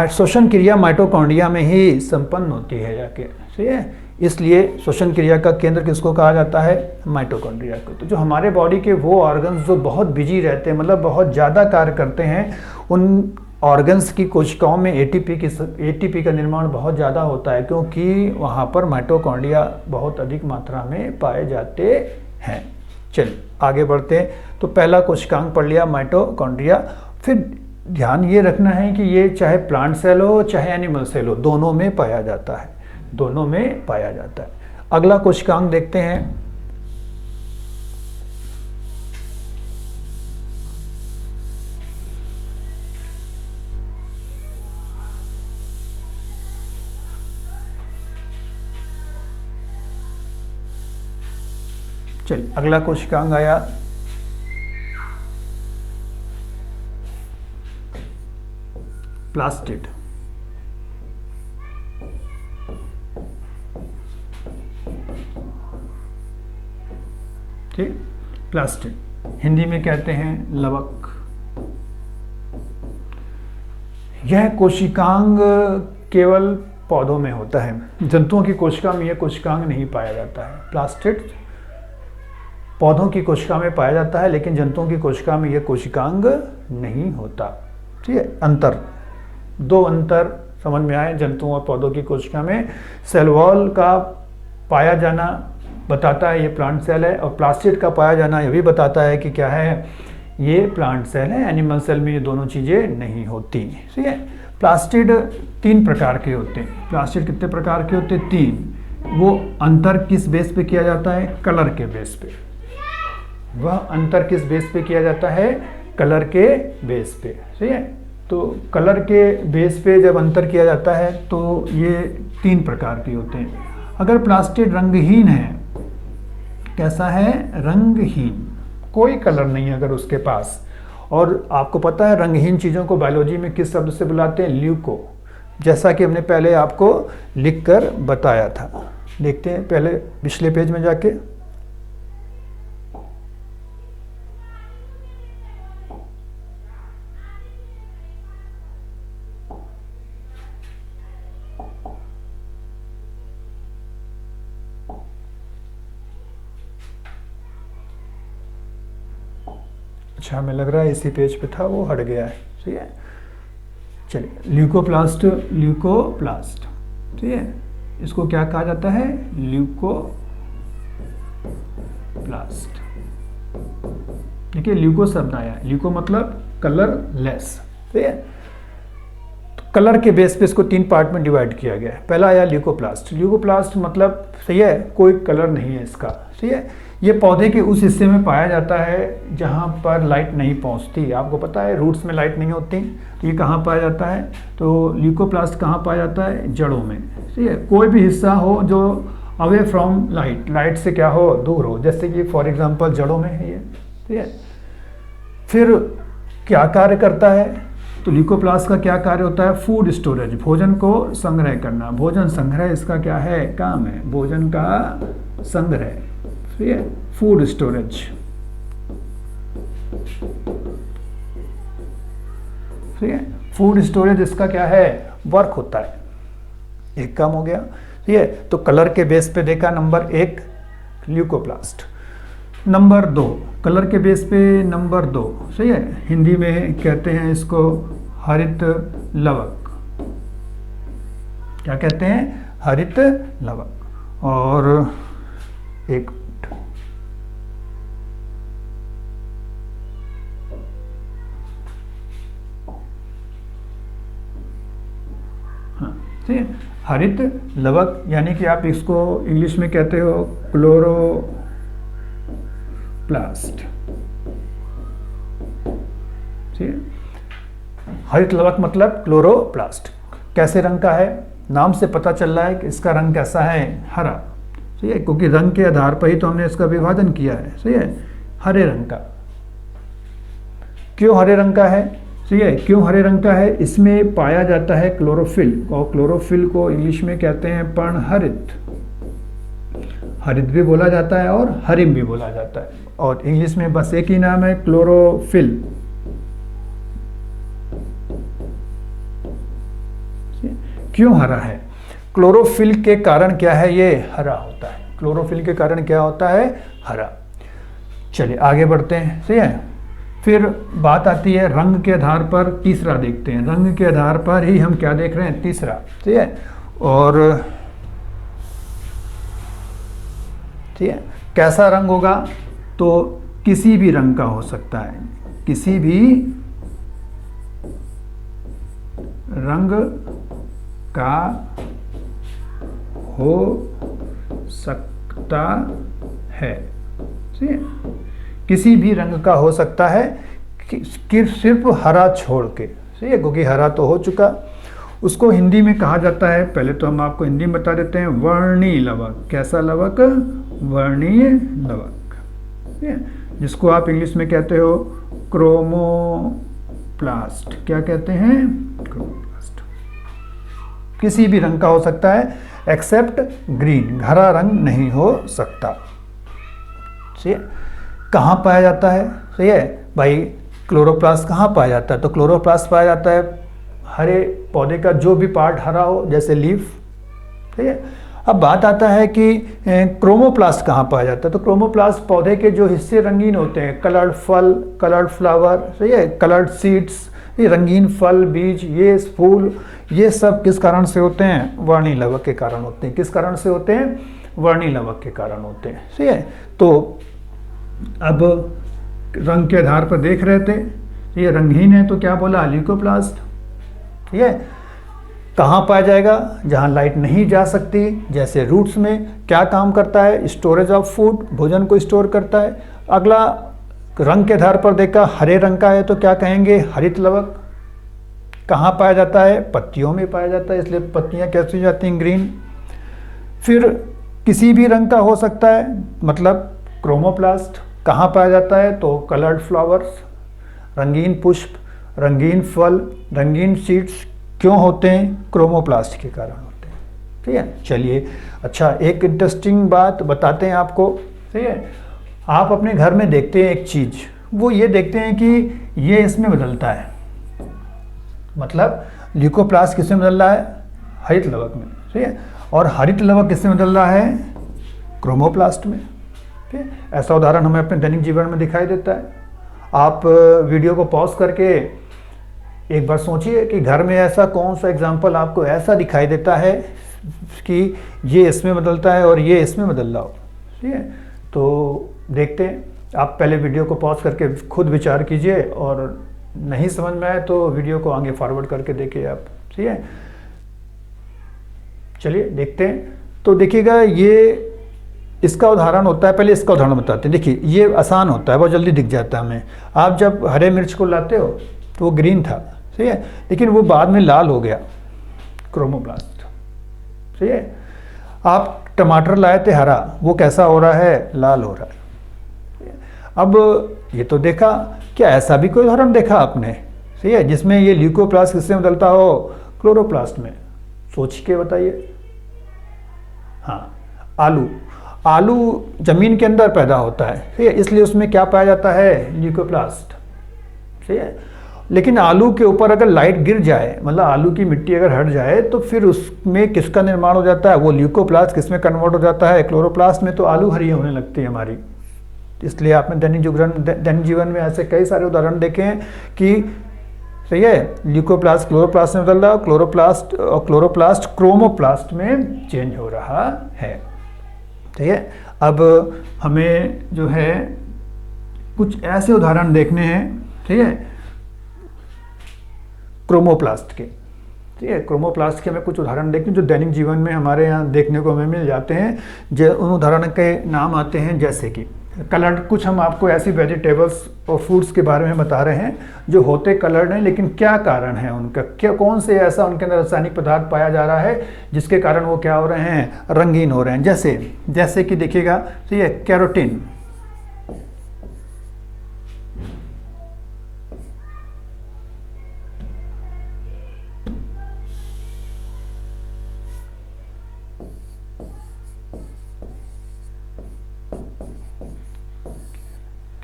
श्वसन क्रिया माइटोकॉन्ड्रिया में ही संपन्न होती है जाके। ठीक है, इसलिए श्वसन क्रिया का केंद्र किसको कहा जाता है? माइटोकॉन्ड्रिया को। तो जो हमारे बॉडी के वो ऑर्गन्स जो बहुत बिजी रहते हैं, मतलब बहुत ज़्यादा कार्य करते हैं, उन ऑर्गन्स की कोशिकाओं में एटीपी का निर्माण बहुत ज़्यादा होता है, क्योंकि वहाँ पर माइटोकॉन्ड्रिया बहुत अधिक मात्रा में पाए जाते हैं। चलिए आगे बढ़ते हैं। तो पहला कोशिकांग पढ़ लिया माइटोकॉन्ड्रिया। फिर ध्यान ये रखना है कि ये चाहे प्लांट सेल हो चाहे एनिमल सेल हो, दोनों में पाया जाता है, दोनों में पाया जाता है। अगला कोशिकांग देखते हैं। चलिए अगला कोशिकांग आया प्लास्टिड। ठीक, प्लास्टिड हिंदी में कहते हैं लवक। यह कोशिकांग केवल पौधों में होता है, जंतुओं की कोशिका में यह कोशिकांग नहीं पाया जाता है। प्लास्टिड पौधों की कोशिका में पाया जाता है, लेकिन जंतुओं की कोशिका में यह कोशिकांग नहीं होता। ठीक है, अंतर, दो अंतर समझ में आए जंतुओं और पौधों की कोशिका में। सेल वॉल का पाया जाना बताता है ये प्लांट सेल है, और प्लास्टिड का पाया जाना ये भी बताता है कि क्या है, ये प्लांट सेल है। एनिमल सेल में ये दोनों चीज़ें नहीं होती। ठीक है, प्लास्टिड 3 प्रकार के होते हैं। प्लास्टिड कितने प्रकार के होते हैं? 3। वो अंतर किस बेस पे किया जाता है? कलर के बेस पे। वह अंतर किस बेस पे किया जाता है? कलर के बेस पे। ठीक है, तो कलर के बेस पे जब अंतर किया जाता है तो ये 3 प्रकार के होते हैं। अगर प्लास्टिड रंगहीन है, कैसा है? रंगहीन, कोई कलर नहीं है अगर उसके पास। और आपको पता है रंगहीन चीज़ों को बायोलॉजी में किस शब्द से बुलाते हैं? ल्यूको, जैसा कि हमने पहले आपको लिखकर बताया था। देखते हैं पहले पिछले पेज में जाके। अच्छा, हमें लग रहा है इसी पेज पे था, वो हट गया है। ठीक है, चलिए ल्यूकोप्लास्ट, ल्यूकोप्लास्ट। ठीक है, इसको क्या कहा जाता है? ल्यूकोप्लास्ट। देखिए ल्यूको शब्द आया, ल्यूको मतलब कलरलेस। ठीक है, तो कलर के बेस पे इसको 3 पार्ट में डिवाइड किया गया है। पहला आया ल्यूकोप्लास्ट। ल्यूकोप्लास्ट मतलब सही है, कोई कलर नहीं है इसका। ठीक है, ये पौधे के उस हिस्से में पाया जाता है जहाँ पर लाइट नहीं पहुँचती। आपको पता है रूट्स में लाइट नहीं होती, तो ये कहाँ पाया जाता है? तो ल्यूकोप्लास्ट कहाँ पाया जाता है? जड़ों में। ठीक है, कोई भी हिस्सा हो जो अवे फ्रॉम लाइट, लाइट से क्या हो? दूर हो, जैसे कि फॉर एग्जांपल जड़ों में है ये। ठीक है, फिर क्या कार्य करता है? तो ल्यूकोप्लास्ट का क्या कार्य होता है? फूड स्टोरेज, भोजन को संग्रह करना। भोजन संग्रह इसका क्या है? काम है, भोजन का संग्रह। ठीक है, फूड स्टोरेज। ठीक है, फूड स्टोरेज इसका क्या है? वर्क होता है। एक काम हो गया। ठीक है, तो कलर के बेस पे देखा नंबर 1 ल्यूकोप्लास्ट। नंबर 2 कलर के बेस पे, नंबर 2 सही है, हिंदी में कहते हैं इसको हरित लवक। क्या कहते हैं? हरित लवक। और एक ठीक है, हरित लवक यानी कि आप इसको इंग्लिश में कहते हो क्लोरोप्लास्ट। ठीक है, हरित लवक मतलब क्लोरोप्लास्ट। कैसे रंग का है? नाम से पता चल रहा है कि इसका रंग कैसा है? हरा। सही है, क्योंकि रंग के आधार पर ही तो हमने इसका विभाजन किया है। सही है, हरे रंग का। क्यों हरे रंग का है? सही है, क्यों हरे रंग का है? इसमें पाया जाता है क्लोरोफिल, और क्लोरोफिल को इंग्लिश में कहते हैं पर्णहरित। हरित भी बोला जाता है और हरिम भी बोला जाता है, और इंग्लिश में बस एक ही नाम है, क्लोरोफिल। क्यों हरा है? क्लोरोफिल के कारण क्या है ये हरा होता है? क्लोरोफिल के कारण क्या होता है? हरा। चलिए आगे बढ़ते हैं। सही है, फिर बात आती है रंग के आधार पर। तीसरा देखते हैं, रंग के आधार पर ही हम क्या देख रहे हैं? तीसरा। ठीक है, और ठीक है, कैसा रंग होगा? तो किसी भी रंग का हो सकता है, किसी भी रंग का हो सकता है। ठीक है, किसी भी रंग का हो सकता है कि सिर्फ हरा छोड़ के। ठीक है, क्योंकि हरा तो हो चुका। उसको हिंदी में कहा जाता है, पहले तो हम आपको हिंदी में बता देते हैं, वर्णीय लवक। कैसा लवक? वर्णीय लवक। ठीक है, जिसको आप इंग्लिश में कहते हो क्रोमोप्लास्ट। क्या कहते हैं? क्रोमोप्लास्ट। किसी भी रंग का हो सकता है एक्सेप्ट ग्रीन, हरा रंग नहीं हो सकता। ठीक है, कहाँ पाया जाता है? सही है भाई, क्लोरोप्लास्ट कहाँ पाया जाता है? तो क्लोरोप्लास्ट पाया जाता है हरे पौधे का जो भी पार्ट हरा हो, जैसे लीफ। ठीक है, अब बात आता है कि क्रोमोप्लास्ट कहाँ पाया जाता है? तो क्रोमोप्लास्ट पौधे के जो हिस्से रंगीन होते हैं, कलर्ड फल, कलर्ड फ्लावर, सही है, कलर्ड सीड्स, ये रंगीन फल, बीज, ये फूल, ये सब किस कारण से होते हैं? वर्णीय लवक के कारण होते हैं। किस कारण से होते हैं? वर्णीय लवक के कारण होते हैं। सही है, तो अब रंग के आधार पर देख रहे थे, ये रंगहीन है तो क्या बोला? ल्यूकोप्लास्ट। ठीक है, कहाँ पाया जाएगा? जहाँ लाइट नहीं जा सकती, जैसे रूट्स में। क्या काम करता है? स्टोरेज ऑफ फूड, भोजन को स्टोर करता है। अगला रंग के आधार पर देखा, हरे रंग का है तो क्या कहेंगे? हरित लवक। कहाँ पाया जाता है? पत्तियों में पाया जाता है, इसलिए पत्तियाँ कैसी हो जाती हैं? ग्रीन। फिर किसी भी रंग का हो सकता है, मतलब क्रोमोप्लास्ट। कहाँ पाया जाता है? तो कलर्ड फ्लावर्स, रंगीन पुष्प, रंगीन फल, रंगीन सीड्स क्यों होते हैं? क्रोमोप्लास्ट के कारण होते हैं। ठीक है, चलिए अच्छा, एक इंटरेस्टिंग बात बताते हैं आपको। ठीक है, आप अपने घर में देखते हैं एक चीज़, वो ये देखते हैं कि ये इसमें बदलता है, मतलब ल्यूकोप्लास्ट किसमें बदल रहा है? हरित लवक में। ठीक है, और हरित लवक किसमें बदल रहा है? क्रोमोप्लास्ट में। ठीक है, ऐसा उदाहरण हमें अपने दैनिक जीवन में दिखाई देता है। आप वीडियो को पॉज करके एक बार सोचिए कि घर में ऐसा कौन सा एग्जाम्पल आपको ऐसा दिखाई देता है कि ये इसमें बदलता है और ये इसमें बदल रहा हो। ठीक है, तो देखते हैं, आप पहले वीडियो को पॉज करके खुद विचार कीजिए, और नहीं समझ में आए तो वीडियो को आगे फॉरवर्ड करके देखिए आप। ठीक है, चलिए देखते हैं। तो देखिएगा, ये इसका उदाहरण होता है, पहले इसका उदाहरण बताते हैं। देखिए ये आसान होता है, बहुत जल्दी दिख जाता है हमें। आप जब हरे मिर्च को लाते हो तो वो ग्रीन था, सही है, लेकिन वो बाद में लाल हो गया, क्रोमोप्लास्ट। सही है, आप टमाटर लाए थे हरा, वो कैसा हो रहा है? लाल हो रहा है। अब ये तो देखा, क्या ऐसा भी कोई उदाहरण देखा आपने? सही है, जिसमें ये ल्यूकोप्लास्ट किसमें बदलता हो? क्लोरोप्लास्ट में। सोच के बताइए। हाँ, आलू। आलू जमीन के अंदर पैदा होता है, ठीक है, इसलिए उसमें क्या पाया जाता है? ल्यूकोप्लास्ट। ठीक है, लेकिन आलू के ऊपर अगर लाइट गिर जाए, मतलब आलू की मिट्टी अगर हट जाए, तो फिर उसमें किसका निर्माण हो जाता है? वो ल्यूकोप्लास्ट किसमें कन्वर्ट हो जाता है? क्लोरोप्लास्ट में। तो आलू हरी होने लगती है हमारी। इसलिए आपने दैनिक जीवन में ऐसे कई सारे उदाहरण देखे हैं कि सही है, ल्यूकोप्लास्ट क्लोरोप्लास्ट में बदल रहा है, क्लोरोप्लास्ट क्रोमोप्लास्ट में चेंज हो रहा है। ठीक है, अब हमें जो है कुछ ऐसे उदाहरण देखने हैं, ठीक है, क्रोमोप्लास्ट के। ठीक है, क्रोमोप्लास्ट के हमें कुछ उदाहरण देखते हैं जो दैनिक जीवन में हमारे यहाँ देखने को हमें मिल जाते हैं। जो उन उदाहरण के नाम आते हैं जैसे कि कलर्ड, कुछ हम आपको ऐसी वेजिटेबल्स और फ्रूट्स के बारे में बता रहे हैं जो होते कलर्ड हैं, लेकिन क्या कारण है उनका, क्या कौन से ऐसा उनके अंदर रासायनिक पदार्थ पाया जा रहा है जिसके कारण वो क्या हो रहे हैं, रंगीन हो रहे हैं। जैसे कि देखिएगा, तो ये कैरोटीन,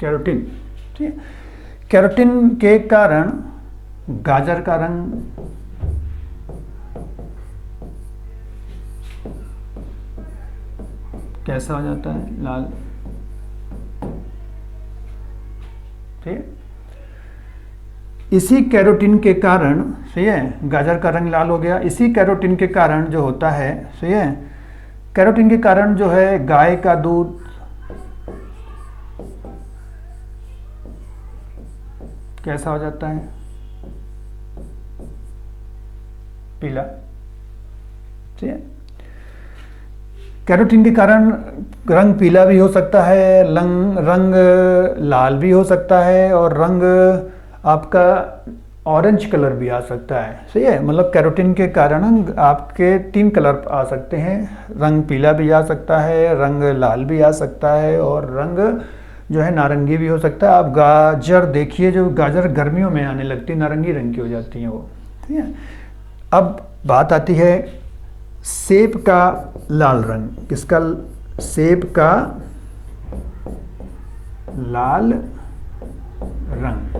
कैरोटीन, ठीक है, कैरोटीन के कारण गाजर का रंग कैसा हो जाता है, लाल। ठीक है, इसी कैरोटीन के कारण, सही है, गाजर का रंग लाल हो गया। इसी कैरोटीन के कारण जो होता है, सही है, कैरोटीन के कारण जो है गाय का दूध कैसा हो जाता है, पीला। ठीक है, कैरोटीन के कारण रंग पीला भी हो सकता है, रंग लाल भी हो सकता है, और रंग आपका ऑरेंज कलर भी आ सकता है। सही है, मतलब कैरोटीन के कारण आपके 3 कलर आ सकते हैं, रंग पीला भी आ सकता है, रंग लाल भी आ सकता है, और रंग जो है नारंगी भी हो सकता है। आप गाजर देखिए, जो गाजर गर्मियों में आने लगती है, नारंगी रंग की हो जाती हैं वो। ठीक है, अब बात आती है सेब का लाल रंग। किसका? सेब का लाल रंग,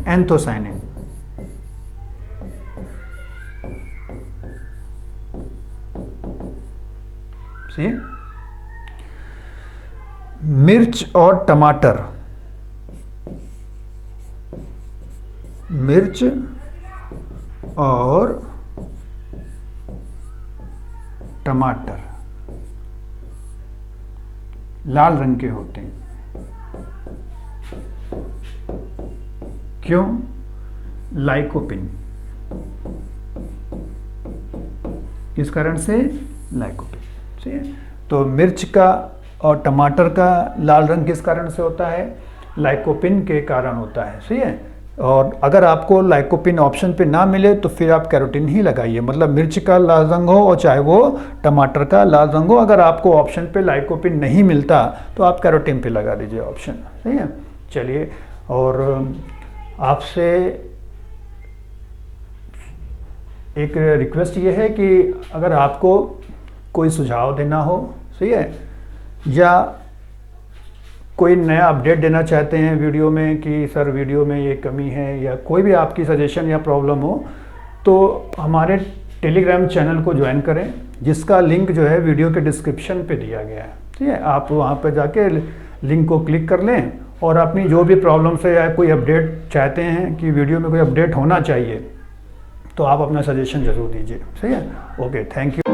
एंथोसायनिन। सी, मिर्च और टमाटर, मिर्च और टमाटर लाल रंग के होते हैं। क्यों? लाइकोपिन। किस कारण से? लाइकोपिन। ठीक है, तो मिर्च का और टमाटर का लाल रंग किस कारण से होता है? लाइकोपिन के कारण होता है। सही है, और अगर आपको लाइकोपिन ऑप्शन पे ना मिले तो फिर आप कैरोटीन ही लगाइए, मतलब मिर्च का लाल रंग हो और चाहे वो टमाटर का लाल रंग हो। अगर आपको ऑप्शन पे लाइकोपिन नहीं मिलता तो आप कैरोटीन पे लगा दीजिए ऑप्शन। सही है, चलिए, और आपसे एक रिक्वेस्ट ये है कि अगर आपको कोई सुझाव देना हो, सही है, या कोई नया अपडेट देना चाहते हैं वीडियो में कि सर वीडियो में ये कमी है, या कोई भी आपकी सजेशन या प्रॉब्लम हो, तो हमारे टेलीग्राम चैनल को ज्वाइन करें, जिसका लिंक जो है वीडियो के डिस्क्रिप्शन पे दिया गया है। ठीक है, आप वहाँ पर जाके लिंक को क्लिक कर लें और अपनी जो भी प्रॉब्लम्स है या कोई अपडेट चाहते हैं कि वीडियो में कोई अपडेट होना चाहिए, तो आप अपना सजेशन ज़रूर दीजिए। सही है, ओके, थैंक यू।